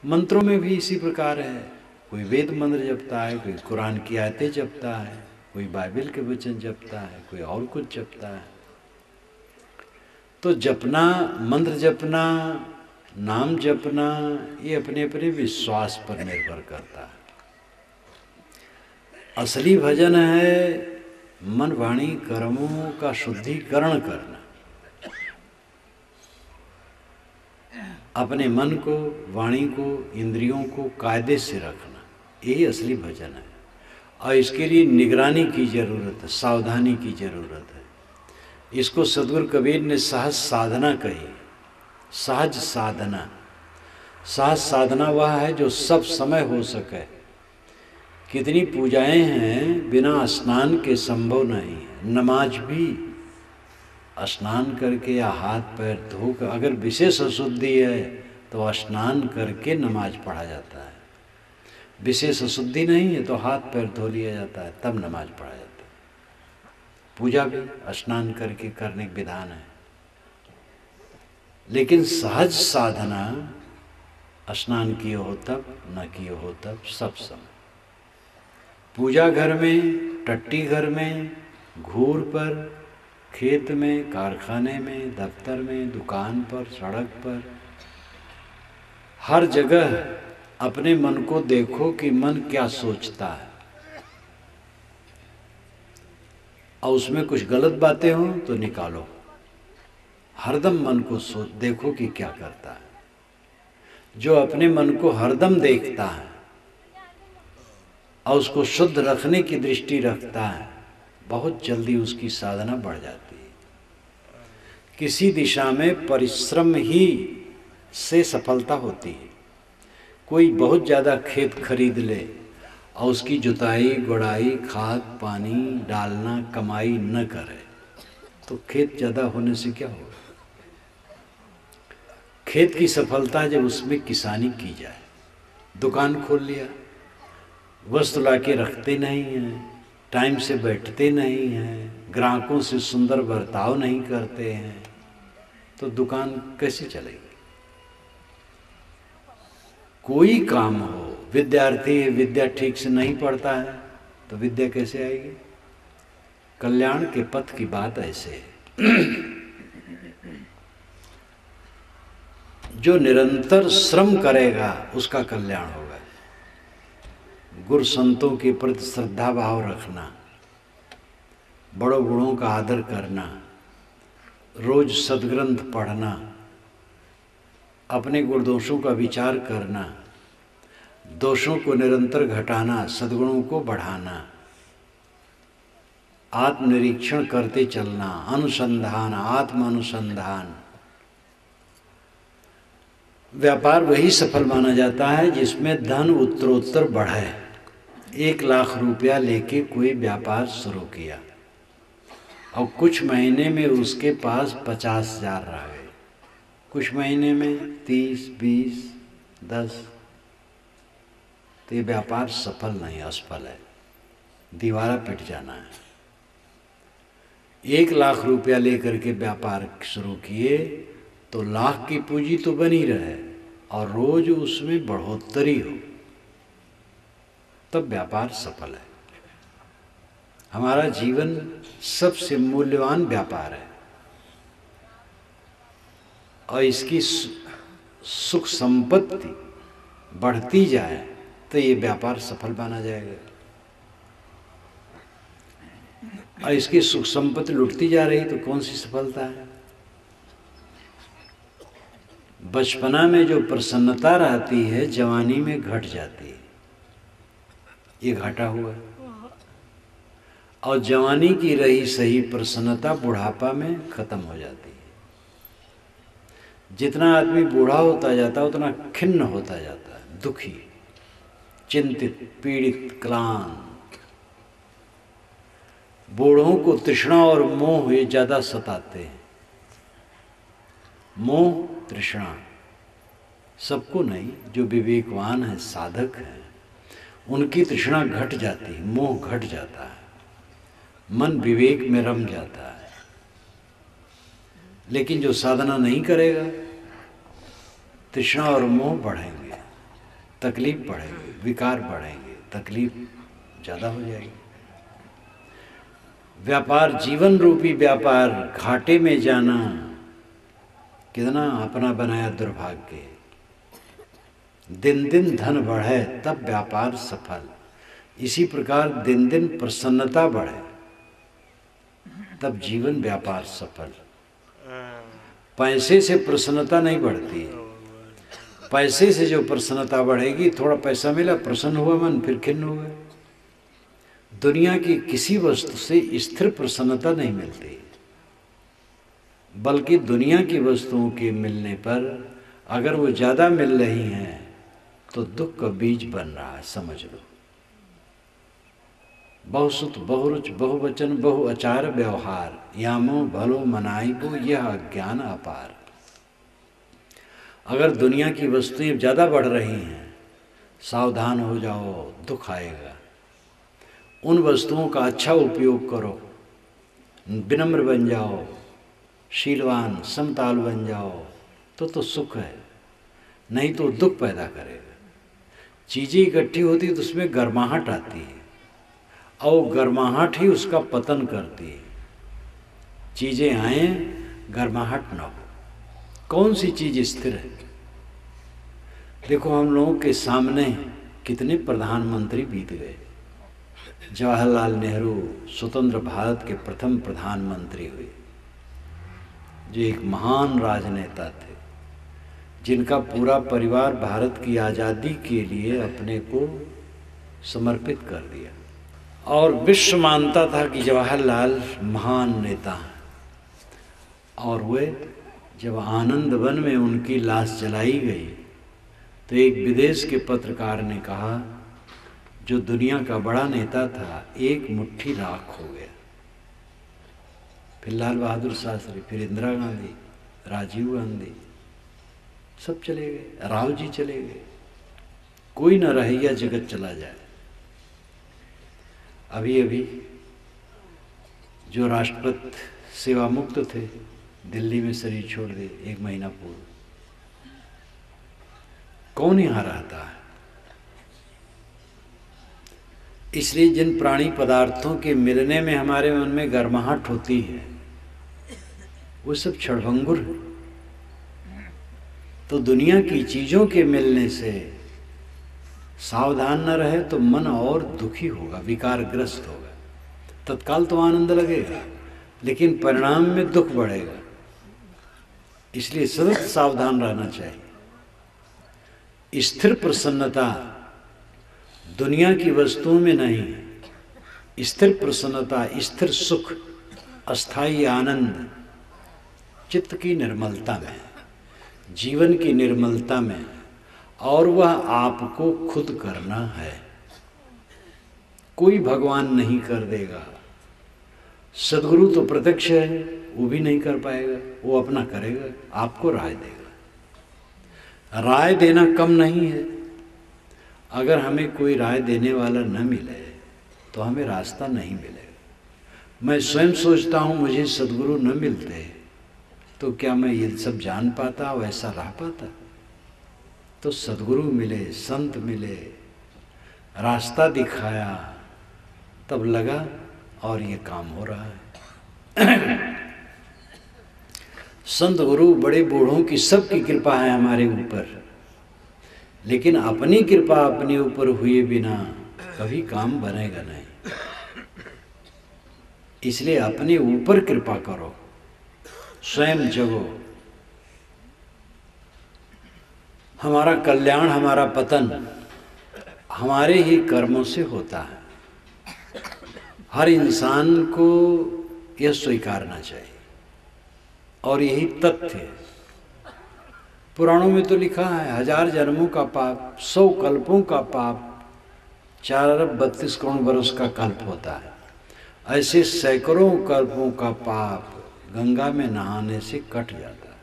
मंत्रों में भी इसी प्रकार है। कोई वेद मंत्र जपता है, कोई कुरान की आयतें जपता है, कोई बाइबल के वचन जपता है, कोई और कुछ जपता है। तो जपना, मंत्र जपना, नाम जपना, ये अपने अपने विश्वास पर निर्भर करता है। असली भजन है मन वाणी कर्मों का शुद्धिकरण करना। अपने मन को, वाणी को, इंद्रियों को कायदे से रखना, यही असली भजन है। और इसके लिए निगरानी की जरूरत है, सावधानी की जरूरत है। इसको सतगुरु कबीर ने सहज साधना कही। सहज साधना, सहज साधना वह है जो सब समय हो सके। कितनी पूजाएं हैं बिना स्नान के संभव नहीं है। नमाज भी स्नान करके या हाथ पैर धोकर, अगर विशेष अशुद्धि है तो स्नान करके नमाज पढ़ा जाता है। विशेष अशुद्धि नहीं है तो हाथ पैर धो लिया जाता है, तब नमाज पढ़ा जाता है। पूजा भी स्नान करके करने का विधान है। लेकिन सहज साधना स्नान किए हो तब, न किए हो तब, सब समय। पूजा घर में, टट्टी घर में, घूर पर, खेत में, कारखाने में, दफ्तर में, दुकान पर, सड़क पर, हर जगह अपने मन को देखो कि मन क्या सोचता है। और उसमें कुछ गलत बातें हो तो निकालो। हरदम मन को देखो कि क्या करता है। जो अपने मन को हरदम देखता है और उसको शुद्ध रखने की दृष्टि रखता है, बहुत जल्दी उसकी साधना बढ़ जाती है। किसी दिशा में परिश्रम ही से सफलता होती है। कोई बहुत ज़्यादा खेत खरीद ले और उसकी जुताई, गुड़ाई, खाद पानी डालना, कमाई न करे तो खेत ज़्यादा होने से क्या होगा? खेत की सफलता जब उसमें किसानी की जाए। दुकान खोल लिया, वस्तु लाके रखते नहीं हैं, टाइम से बैठते नहीं हैं, ग्राहकों से सुंदर बर्ताव नहीं करते हैं, तो दुकान कैसे चलेगी? कोई काम हो, विद्यार्थी विद्या ठीक से नहीं पढ़ता है तो विद्या कैसे आएगी? कल्याण के पथ की बात ऐसे है। जो निरंतर श्रम करेगा उसका कल्याण होगा। गुरु संतों के प्रति श्रद्धा भाव रखना, बड़ों बूढ़ों का आदर करना, रोज सद्ग्रंथ पढ़ना, अपने गुण दोषों का विचार करना, दोषों को निरंतर घटाना, सद्गुणों को बढ़ाना, आत्मनिरीक्षण करते चलना, अनुसंधान, आत्म अनुसंधान। व्यापार वही सफल माना जाता है जिसमें धन उत्तरोत्तर बढ़े। 1 लाख रुपया लेके कोई व्यापार शुरू किया और कुछ महीने में उसके पास 50,000 रह गए, कुछ महीने में 30, 20, 10, तो ये व्यापार सफल नहीं, असफल है, दीवारा पिट जाना है। 1 लाख रुपया लेकर के व्यापार शुरू किए तो लाख की पूंजी तो बनी रहे और रोज उसमें बढ़ोतरी हो, तब व्यापार सफल है। हमारा जीवन सबसे मूल्यवान व्यापार है और इसकी सुख संपत्ति बढ़ती जाए तो ये व्यापार सफल माना जाएगा। और इसकी सुख संपत्ति लुटती जा रही तो कौन सी सफलता है? बचपना में जो प्रसन्नता रहती है जवानी में घट जाती है, ये घटा हुआ। और जवानी की रही सही प्रसन्नता बुढ़ापा में खत्म हो जाती है। जितना आदमी बूढ़ा होता जाता है उतना खिन्न होता जाता है, दुखी, चिंतित, पीड़ित, क्लांत। बूढ़ों को तृष्णा और मोह ये ज्यादा सताते हैं। मोह, तृष्णा सबको नहीं, जो विवेकवान है, साधक है, उनकी तृष्णा घट जाती है, मोह घट जाता है, मन विवेक में रम जाता है। लेकिन जो साधना नहीं करेगा, तृष्णा और मोह बढ़ेंगे, तकलीफ बढ़ेगी, विकार बढ़ेंगे, तकलीफ ज़्यादा हो जाएगी। व्यापार, जीवन रूपी व्यापार, घाटे में जाना कितना अपना बनाया दुर्भाग्य। दिन दिन धन बढ़े तब व्यापार सफल। इसी प्रकार दिन दिन प्रसन्नता बढ़े तब जीवन व्यापार सफल। पैसे से प्रसन्नता नहीं बढ़ती है। पैसे से जो प्रसन्नता बढ़ेगी, थोड़ा पैसा मिला, प्रसन्न हुआ मन, फिर खिन्न हो गए। दुनिया की किसी वस्तु से स्थिर प्रसन्नता नहीं मिलती, बल्कि दुनिया की वस्तुओं के मिलने पर अगर वो ज़्यादा मिल रही हैं तो दुख का बीज बन रहा है, समझ लो। बहुसुत, बहुरुच, बहुवचन, बहुआचार व्यवहार, यामो भलो मनाइबो यह अज्ञान अपार। अगर दुनिया की वस्तुएं ज़्यादा बढ़ रही हैं, सावधान हो जाओ, दुख आएगा। उन वस्तुओं का अच्छा उपयोग करो, विनम्र बन जाओ, शीलवान, समताल बन जाओ, तो सुख है, नहीं तो दुख पैदा करेगा। चीज़ें इकट्ठी होती है तो उसमें गर्माहट आती है और गर्माहट ही उसका पतन करती है। चीज़ें आए, गर्माहट ना हो। कौन सी चीज़ स्थिर है? देखो, हम लोगों के सामने कितने प्रधानमंत्री बीत गए। जवाहरलाल नेहरू स्वतंत्र भारत के प्रथम प्रधानमंत्री हुए, जो एक महान राजनेता थे, जिनका पूरा परिवार भारत की आज़ादी के लिए अपने को समर्पित कर दिया और विश्व मानता था कि जवाहरलाल महान नेता हैं। और वे जब आनंद वन में उनकी लाश जलाई गई तो एक विदेश के पत्रकार ने कहा, जो दुनिया का बड़ा नेता था एक मुट्ठी राख हो गया। फिर लाल बहादुर शास्त्री, फिर इंदिरा गांधी, राजीव गांधी, सब चले गए, राव जी चले गए, कोई न रहे या जगत चला जाए। अभी अभी जो राष्ट्रपति सेवा मुक्त थे, दिल्ली में शरीर छोड़ दिए 1 महीना पूर्व। कौन यहाँ रहता है? इसलिए जिन प्राणी पदार्थों के मिलने में हमारे मन में गर्माहट होती है, वो सब क्षणभंगुर है। तो दुनिया की चीज़ों के मिलने से सावधान न रहे तो मन और दुखी होगा, विकारग्रस्त होगा। तत्काल तो आनंद लगेगा, लेकिन परिणाम में दुख बढ़ेगा। इसलिए सतत सावधान रहना चाहिए। स्थिर प्रसन्नता दुनिया की वस्तुओं में नहीं है, स्थिर प्रसन्नता, स्थिर सुख, अस्थाई आनंद चित्त की निर्मलता में, जीवन की निर्मलता में, और वह आपको खुद करना है। कोई भगवान नहीं कर देगा। सदगुरु तो प्रत्यक्ष है, वो भी नहीं कर पाएगा, वो अपना करेगा, आपको राय देगा। राय देना कम नहीं है। अगर हमें कोई राय देने वाला न मिले तो हमें रास्ता नहीं मिलेगा। मैं स्वयं सोचता हूँ मुझे सदगुरु न मिलते तो क्या मैं ये सब जान पाता, वैसा रह पाता? तो सदगुरु मिले, संत मिले, रास्ता दिखाया, तब लगा और ये काम हो रहा है। संत गुरु बड़े बूढ़ों की सबकी कृपा है हमारे ऊपर, लेकिन अपनी कृपा अपने ऊपर हुए बिना कभी काम बनेगा नहीं। इसलिए अपने ऊपर कृपा करो, स्वयं जगो। हमारा कल्याण, हमारा पतन हमारे ही कर्मों से होता है। हर इंसान को यह स्वीकारना चाहिए, और यही तथ्य है। पुराणों में तो लिखा है 1000 जन्मों का पाप, 100 कल्पों का पाप, 4 अरब 32 करोड़ बरस का कल्प होता है। ऐसे सैकड़ों कल्पों का पाप गंगा में नहाने से कट जाता है।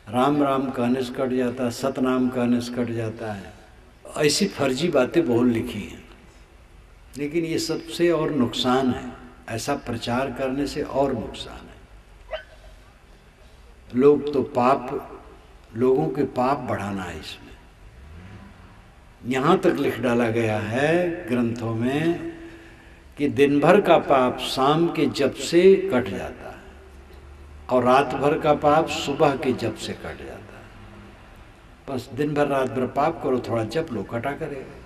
राम राम कहने से कट जाता है, सतनाम कहने से कट जाता है। ऐसी फर्जी बातें बहुत लिखी हैं, लेकिन ये सबसे और नुकसान है। ऐसा प्रचार करने से और नुकसान है। लोग तो लोगों के पाप बढ़ाना है इसमें। यहाँ तक लिख डाला गया है ग्रंथों में कि दिन भर का पाप शाम के जप से कट जाता है, और रात भर का पाप सुबह के जप से कट जाता है। बस दिन भर रात भर पाप करो, थोड़ा जप लो, कटा करेगा।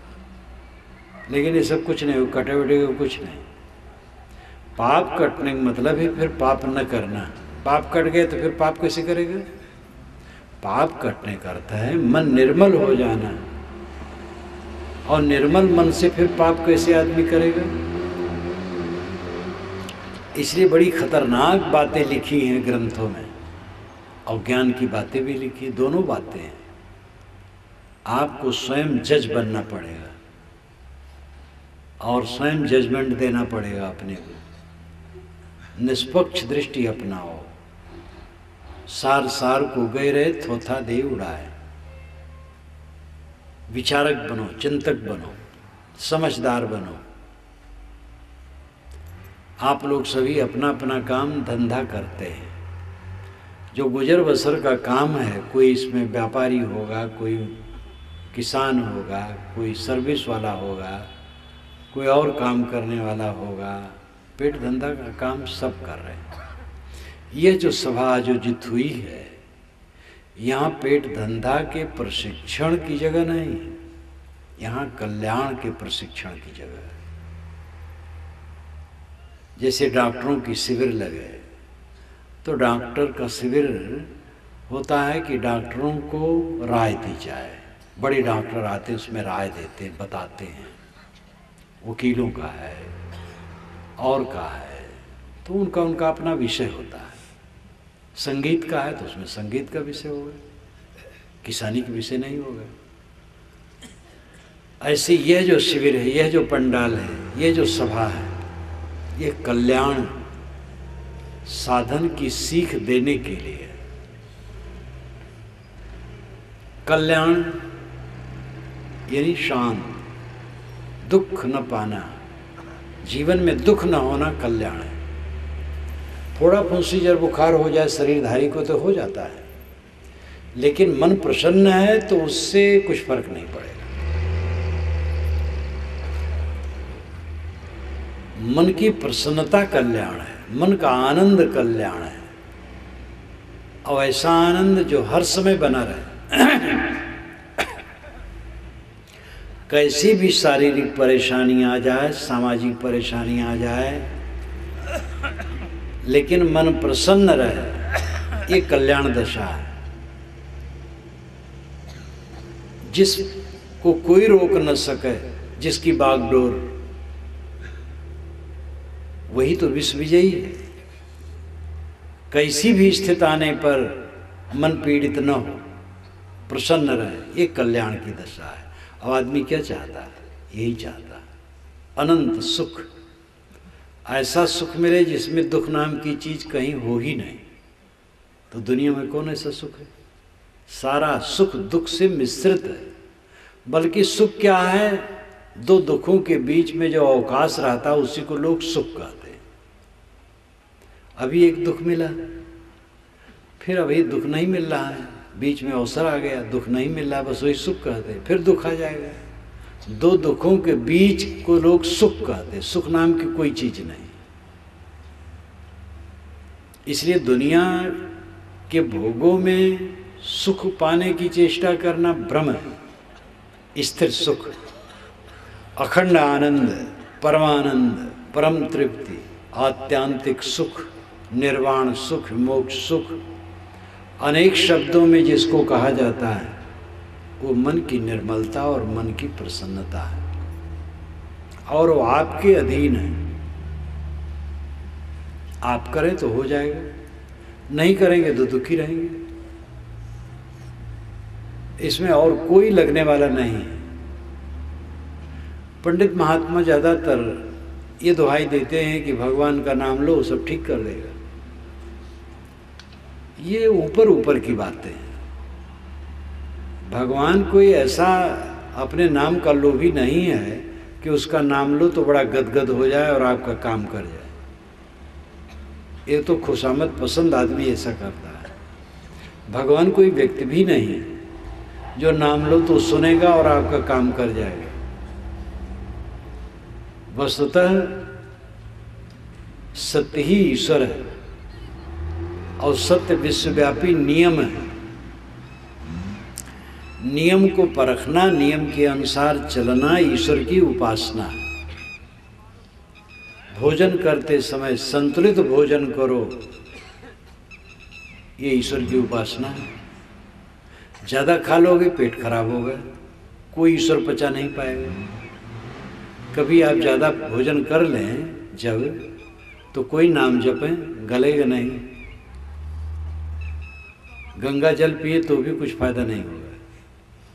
लेकिन ये सब कुछ नहीं, वो कटे वटेगा कुछ नहीं। पाप कटने का मतलब है फिर पाप न करना। पाप कट गए तो फिर पाप कैसे करेगा? पाप कटने का अर्थ है मन निर्मल हो जाना, और निर्मल मन से फिर पाप कैसे आदमी करेगा? इसलिए बड़ी खतरनाक बातें लिखी हैं ग्रंथों में, और ज्ञान की बातें भी लिखी, दोनों बातें हैं। आपको स्वयं जज बनना पड़ेगा और स्वयं जजमेंट देना पड़ेगा अपने को। निष्पक्ष दृष्टि अपनाओ। सार सार को गए रहे थोथा दे उड़ाए। विचारक बनो, चिंतक बनो, समझदार बनो। आप लोग सभी अपना अपना काम धंधा करते हैं। जो गुजर बसर का काम है, कोई इसमें व्यापारी होगा, कोई किसान होगा, कोई सर्विस वाला होगा, कोई और काम करने वाला होगा, पेट धंधा का काम सब कर रहे हैं। यह जो सभा आयोजित हुई है, यहाँ पेट धंधा के प्रशिक्षण की जगह नहीं, यहाँ कल्याण के प्रशिक्षण की जगह है। जैसे डॉक्टरों की शिविर लगे, तो डॉक्टर का शिविर होता है कि डॉक्टरों को राय दी जाए। बड़े डॉक्टर आते हैं, उसमें राय देते हैं, बताते हैं। वकीलों का है और का है, तो उनका अपना विषय होता है। संगीत का है तो उसमें संगीत का विषय होगा, किसानी का विषय नहीं होगा। ऐसे यह जो शिविर है, यह जो पंडाल है, यह जो सभा है, यह कल्याण साधन की सीख देने के लिए। कल्याण यानी शांत, दुख न पाना, जीवन में दुख न होना कल्याण है। थोड़ा फुंसी जब बुखार हो जाए शरीरधारी को तो हो जाता है, लेकिन मन प्रसन्न है तो उससे कुछ फर्क नहीं पड़ेगा। मन की प्रसन्नता कल्याण है, मन का आनंद कल्याण है, और ऐसा आनंद जो हर समय बना रहे। कैसी भी शारीरिक परेशानी आ जाए, सामाजिक परेशानी आ जाए, लेकिन मन प्रसन्न रहे, ये कल्याण दशा है। जिसको कोई रोक न सके, जिसकी बागडोर, वही तो विश्व विजयी है। कैसी भी स्थिति आने पर मन पीड़ित न हो, प्रसन्न रहे, ये कल्याण की दशा है। अब आदमी क्या चाहता है? यही चाहता है अनंत सुख, ऐसा सुख मिले जिसमें दुख नाम की चीज कहीं हो ही नहीं। तो दुनिया में कौन ऐसा सुख है? सारा सुख दुख से मिश्रित है। बल्कि सुख क्या है? दो दुखों के बीच में जो अवकाश रहता है उसी को लोग सुख कहते हैं। अभी एक दुख मिला, फिर अभी दुख नहीं मिल रहा है, बीच में अवसर आ गया, दुख नहीं मिल रहा, बस वही सुख कहते हैं, फिर दुख आ जाएगा। दो दुखों के बीच को लोग सुख कहते हैं। सुख नाम की कोई चीज नहीं। इसलिए दुनिया के भोगों में सुख पाने की चेष्टा करना भ्रम है। स्थिर सुख, अखंड आनंद, परमानंद, परम तृप्ति, आत्यांतिक सुख, निर्वाण सुख, मोक्ष सुख, अनेक शब्दों में जिसको कहा जाता है वो मन की निर्मलता और मन की प्रसन्नता है, और वो आपके अधीन है। आप करें तो हो जाएगा, नहीं करेंगे तो दुखी रहेंगे। इसमें और कोई लगने वाला नहीं है। पंडित महात्मा ज़्यादातर ये दुहाई देते हैं कि भगवान का नाम लो सब ठीक कर देगा। ये ऊपर ऊपर की बातें हैं। भगवान कोई ऐसा अपने नाम का लोभी नहीं है कि उसका नाम लो तो बड़ा गदगद हो जाए और आपका काम कर जाए। ये तो खुशामद पसंद आदमी ऐसा करता है। भगवान कोई व्यक्ति भी नहीं है जो नाम लो तो सुनेगा और आपका काम कर जाएगा। वस्तुतः सत्य ही ईश्वर है और सत्य विश्वव्यापी नियम है। नियम को परखना, नियम के अनुसार चलना ईश्वर की उपासना है। भोजन करते समय संतुलित भोजन करो, ये ईश्वर की उपासना है। ज़्यादा खा लोगे पेट खराब होगा, कोई ईश्वर पचा नहीं पाएगा। कभी आप ज़्यादा भोजन कर लें जब, तो कोई नाम जपें, गलेगा नहीं। गंगा जल पिए तो भी कुछ फायदा नहीं होगा,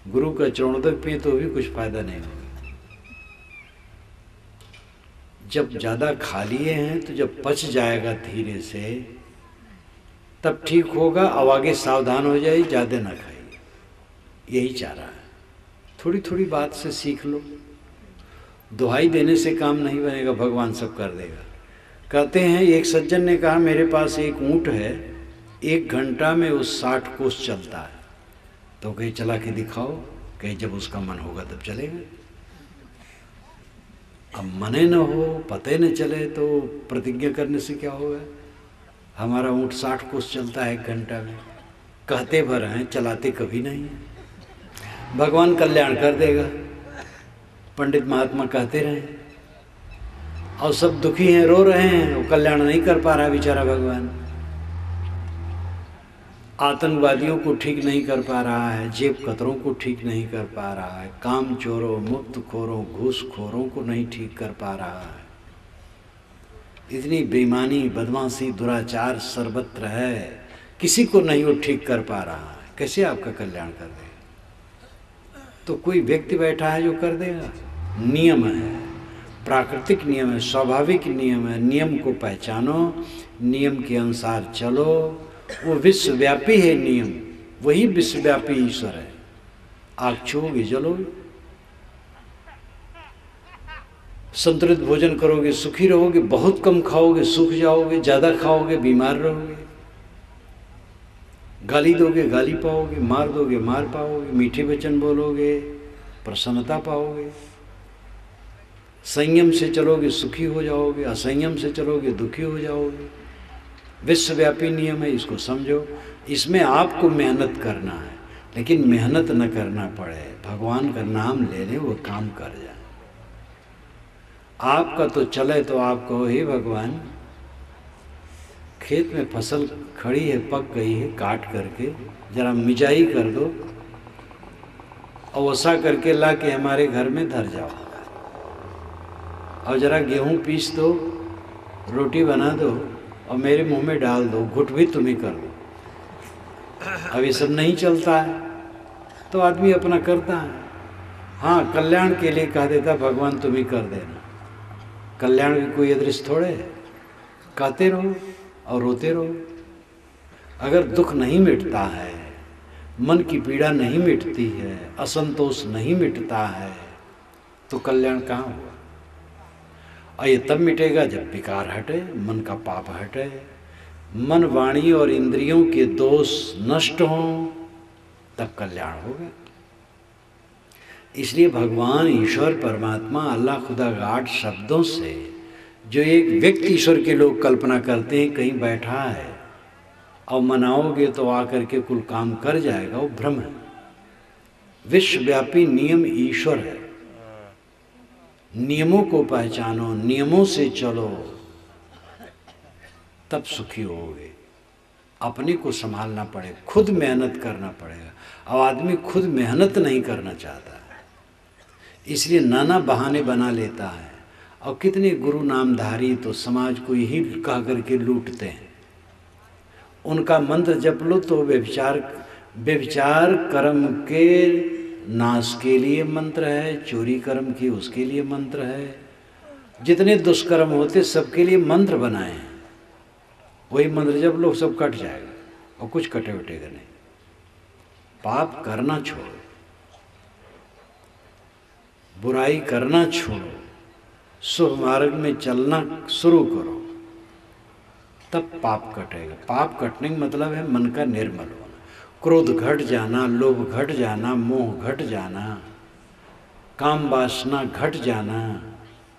गुरु का चरणोदक पिए तो भी कुछ फायदा नहीं होगा। जब ज़्यादा खा लिए हैं तो जब पच जाएगा धीरे से तब ठीक होगा। अब आगे सावधान हो जाइए, ज़्यादा ना खाइए, यही चाह रहा है। थोड़ी थोड़ी बात से सीख लो। दुहाई देने से काम नहीं बनेगा, भगवान सब कर देगा। कहते हैं एक सज्जन ने कहा मेरे पास एक ऊँट है, 1 घंटा में वो 60 कोस चलता है। तो कहीं चला के दिखाओ, कहीं जब उसका मन होगा तब चलेगा। अब मने न हो, पते न चले तो प्रतिज्ञा करने से क्या होगा। हमारा ऊँट 60 कोस चलता है 1 घंटा में, कहते भर हैं, चलाते कभी नहीं है। भगवान कल्याण कर देगा। पंडित महात्मा कहते रहे और सब दुखी हैं, रो रहे हैं, वो कल्याण नहीं कर पा रहा बेचारा भगवान। आतंकवादियों को ठीक नहीं कर पा रहा है, जेब कतरों को ठीक नहीं कर पा रहा है, काम चोरों, मुक्त खोरों, घूसखोरों को नहीं ठीक कर पा रहा है। इतनी बेईमानी, बदमाशी, दुराचार सर्वत्र है, किसी को नहीं वो ठीक कर पा रहा है। कैसे आपका कल्याण कर देगा? तो कोई व्यक्ति बैठा है जो कर देगा। नियम है, प्राकृतिक नियम है, स्वाभाविक नियम है। नियम को पहचानो, नियम के अनुसार चलो। वो विश्वव्यापी है नियम, वही विश्वव्यापी ईश्वर है। आग छूओगे जलोगे, संतुलित भोजन करोगे सुखी रहोगे, बहुत कम खाओगे सूख जाओगे, ज़्यादा खाओगे बीमार रहोगे। गाली दोगे गाली पाओगे, मार दोगे मार पाओगे, मीठे वचन बोलोगे प्रसन्नता पाओगे। संयम से चलोगे सुखी हो जाओगे, असंयम से चलोगे दुखी हो जाओगे। विश्वव्यापी नियम है, इसको समझो। इसमें आपको मेहनत करना है, लेकिन मेहनत न करना पड़े, भगवान का नाम ले ले, वो काम कर जाए। आपका तो चले तो आप कहो हे भगवान, खेत में फसल खड़ी है, पक गई है, काट करके जरा मिजाई कर दो और वसा करके ला के हमारे घर में धर जाओ, और जरा गेहूं पीस दो, रोटी बना दो और मेरे मुंह में डाल दो, घुट भी तुम ही कर दो। अब ये सब नहीं चलता है तो आदमी अपना करता है। हाँ, कल्याण के लिए कह देता भगवान तुम ही कर देना। कल्याण भी कोई अदृश्य थोड़े है। कहते रहो और रोते रहो। अगर दुख नहीं मिटता है, मन की पीड़ा नहीं मिटती है, असंतोष नहीं मिटता है, तो कल्याण कहाँ हुआ? और ये तब मिटेगा जब विकार हटे, मन का पाप हटे, मन वाणी और इंद्रियों के दोष नष्ट हों, तब कल्याण होगा। इसलिए भगवान, ईश्वर, परमात्मा, अल्लाह, खुदा, गाड शब्दों से जो एक व्यक्ति ईश्वर के लोग कल्पना करते हैं कहीं बैठा है और मनाओगे तो आकर के कुल काम कर जाएगा, वो भ्रम है। विश्वव्यापी नियम ईश्वर है। नियमों को पहचानो, नियमों से चलो, तब सुखी होगे। अपने को संभालना पड़े, खुद मेहनत करना पड़ेगा। अब आदमी खुद मेहनत नहीं करना चाहता है, इसलिए नाना बहाने बना लेता है। और कितने गुरु नामधारी तो समाज को यही कह करके लूटते हैं। उनका मंत्र जप लो तो व्यभिचार कर्म के नाश के लिए मंत्र है, चोरी कर्म की उसके लिए मंत्र है, जितने दुष्कर्म होते सबके लिए मंत्र बनाए हैं। वही मंत्र जब लोग सब कट जाएगा और कुछ कटे उटेगा नहीं। पाप करना छोड़ो, बुराई करना छोड़ो, शुभ मार्ग में चलना शुरू करो, तब पाप कटेगा। पाप कटने का मतलब है मन का निर्मल होना, क्रोध घट जाना, लोभ घट जाना, मोह घट जाना, काम वासना घट जाना,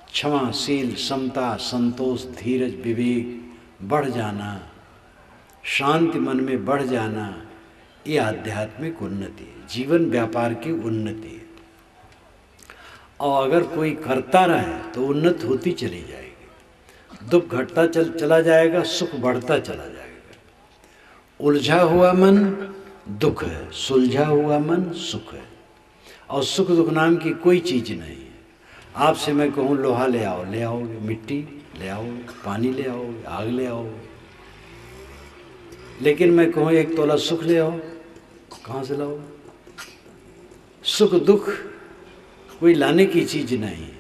क्षमाशील, समता, संतोष, धीरज, विवेक बढ़ जाना, शांति मन में बढ़ जाना, ये आध्यात्मिक उन्नति है, जीवन व्यापार की उन्नति है। और अगर कोई करता रहे तो उन्नति होती चली जाएगी, दुख घटता चला जाएगा, सुख बढ़ता चला जाएगा। उलझा हुआ मन दुख है, सुलझा हुआ मन सुख है। और सुख दुख नाम की कोई चीज़ नहीं है। आपसे मैं कहूँ लोहा ले आओ, ले आओगे, मिट्टी ले आओगे, पानी ले आओगे, आग ले आओगे। लेकिन मैं कहूँ 1 तोला सुख ले आओ, कहाँ से लाओगे? सुख दुख कोई लाने की चीज़ नहीं है।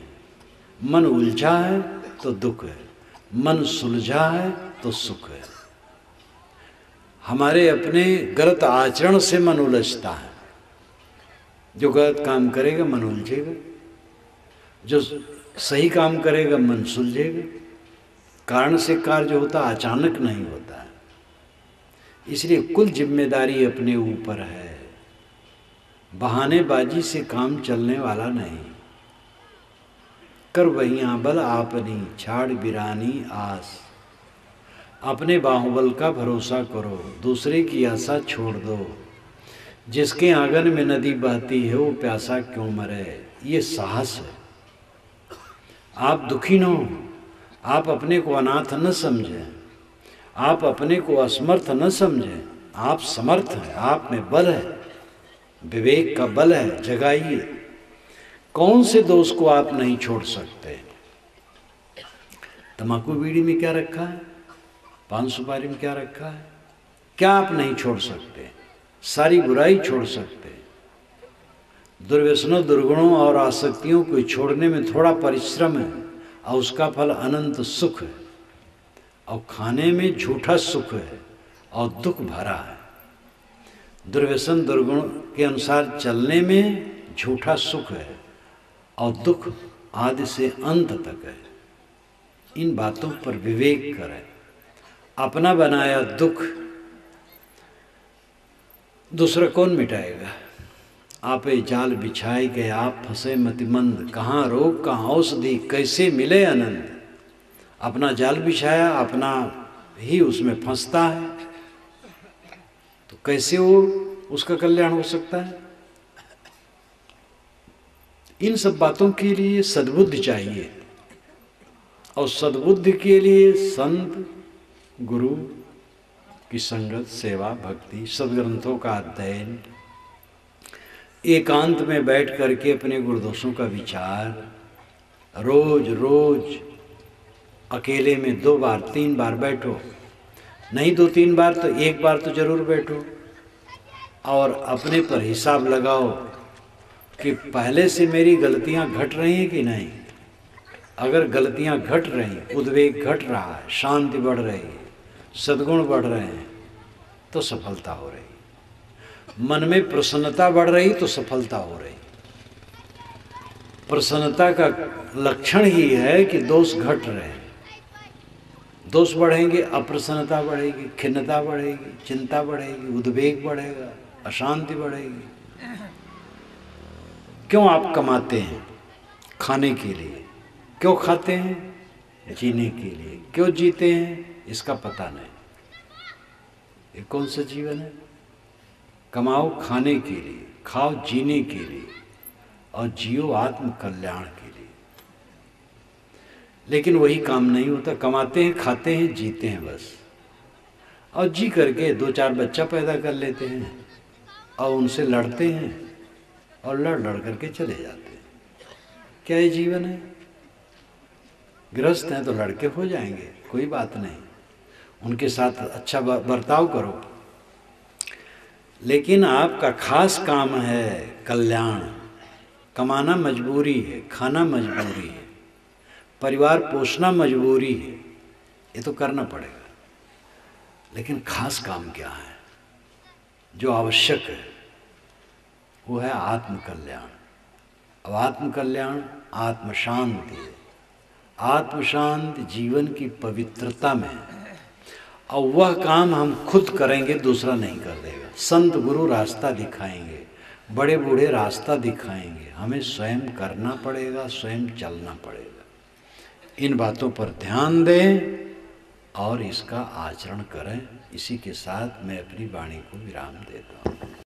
मन उलझा है तो दुख है, मन सुलझा है तो सुख है। हमारे अपने गलत आचरण से मन उलझता है। जो गलत काम करेगा मन उलझेगा, जो सही काम करेगा मन सुलझेगा। कारण से कार्य होता, अचानक नहीं होता है। इसलिए कुल जिम्मेदारी अपने ऊपर है। बहानेबाजी से काम चलने वाला नहीं। कर वहियाँ बल आपनी, छाड़ बिरानी आस। अपने बाहुबल का भरोसा करो, दूसरे की आशा छोड़ दो। जिसके आंगन में नदी बहती है वो प्यासा क्यों मरे, ये साहस है। आप दुखी न हो, आप अपने को अनाथ न समझें, आप अपने को असमर्थ न समझें। आप समर्थ हैं, आप में बल है, विवेक का बल है, जगाइए। कौन से दोष को आप नहीं छोड़ सकते? तंबाकू बीड़ी में क्या रखा है, पान सुपारी में क्या रखा है? क्या आप नहीं छोड़ सकते? सारी बुराई छोड़ सकते। दुर्व्यसनों, दुर्गुणों और आसक्तियों को छोड़ने में थोड़ा परिश्रम है और उसका फल अनंत सुख है। और खाने में झूठा सुख है और दुख भरा है। दुर्व्यसन दुर्गुण के अनुसार चलने में झूठा सुख है और दुख आदि से अंत तक है। इन बातों पर विवेक करें। अपना बनाया दुख दूसरा कौन मिटाएगा? आपे जाल बिछाए गए, आप फंसे मतिमंद। कहाँ रोग कहाँ औषधि, कैसे मिले आनंद? अपना जाल बिछाया, अपना ही उसमें फंसता है, तो कैसे वो उसका कल्याण हो सकता है? इन सब बातों के लिए सद्बुद्धि चाहिए। और सद्बुद्धि के लिए संत गुरु की संगत, सेवा, भक्ति, सदग्रंथों का अध्ययन, एकांत में बैठ करके अपने गुरुदोषों का विचार, रोज रोज अकेले में 2 बार 3 बार बैठो, नहीं 2-3 बार तो 1 बार तो जरूर बैठो और अपने पर हिसाब लगाओ कि पहले से मेरी गलतियां घट रही हैं कि नहीं। अगर गलतियां घट रही, उद्वेग घट रहा है, शांति बढ़ रही है, सद्गुण बढ़ रहे हैं, तो सफलता हो रही। मन में प्रसन्नता बढ़ रही तो सफलता हो रही। प्रसन्नता का लक्षण ही है कि दोष घट रहे हैं। दोष बढ़ेंगे, अप्रसन्नता बढ़ेगी, खिन्नता बढ़ेगी, चिंता बढ़ेगी, उद्वेग बढ़ेगा, अशांति बढ़ेगी। क्यों आप कमाते हैं? खाने के लिए। क्यों खाते हैं? जीने के लिए। क्यों जीते हैं? इसका पता नहीं। ये कौन सा जीवन है? कमाओ खाने के लिए, खाओ जीने के लिए और जियो आत्म कल्याण के लिए। लेकिन वही काम नहीं होता। कमाते हैं, खाते हैं, जीते हैं बस, और जी करके 2-4 बच्चा पैदा कर लेते हैं और उनसे लड़ते हैं और लड़ करके चले जाते हैं। क्या ये जीवन है? गृहस्थ हैं तो लड़के हो जाएंगे, कोई बात नहीं, उनके साथ अच्छा बर्ताव करो, लेकिन आपका खास काम है कल्याण। कमाना मजबूरी है, खाना मजबूरी है, परिवार पोषना मजबूरी है, ये तो करना पड़ेगा। लेकिन खास काम क्या है जो आवश्यक है? वो है आत्म कल्याण। अब आत्म कल्याण आत्म शांति है। आत्म शांति जीवन की पवित्रता में है, और वह काम हम खुद करेंगे, दूसरा नहीं कर देगा। संत गुरु रास्ता दिखाएंगे, बड़े बूढ़े रास्ता दिखाएंगे, हमें स्वयं करना पड़ेगा, स्वयं चलना पड़ेगा। इन बातों पर ध्यान दें और इसका आचरण करें। इसी के साथ मैं अपनी वाणी को विराम देता हूँ।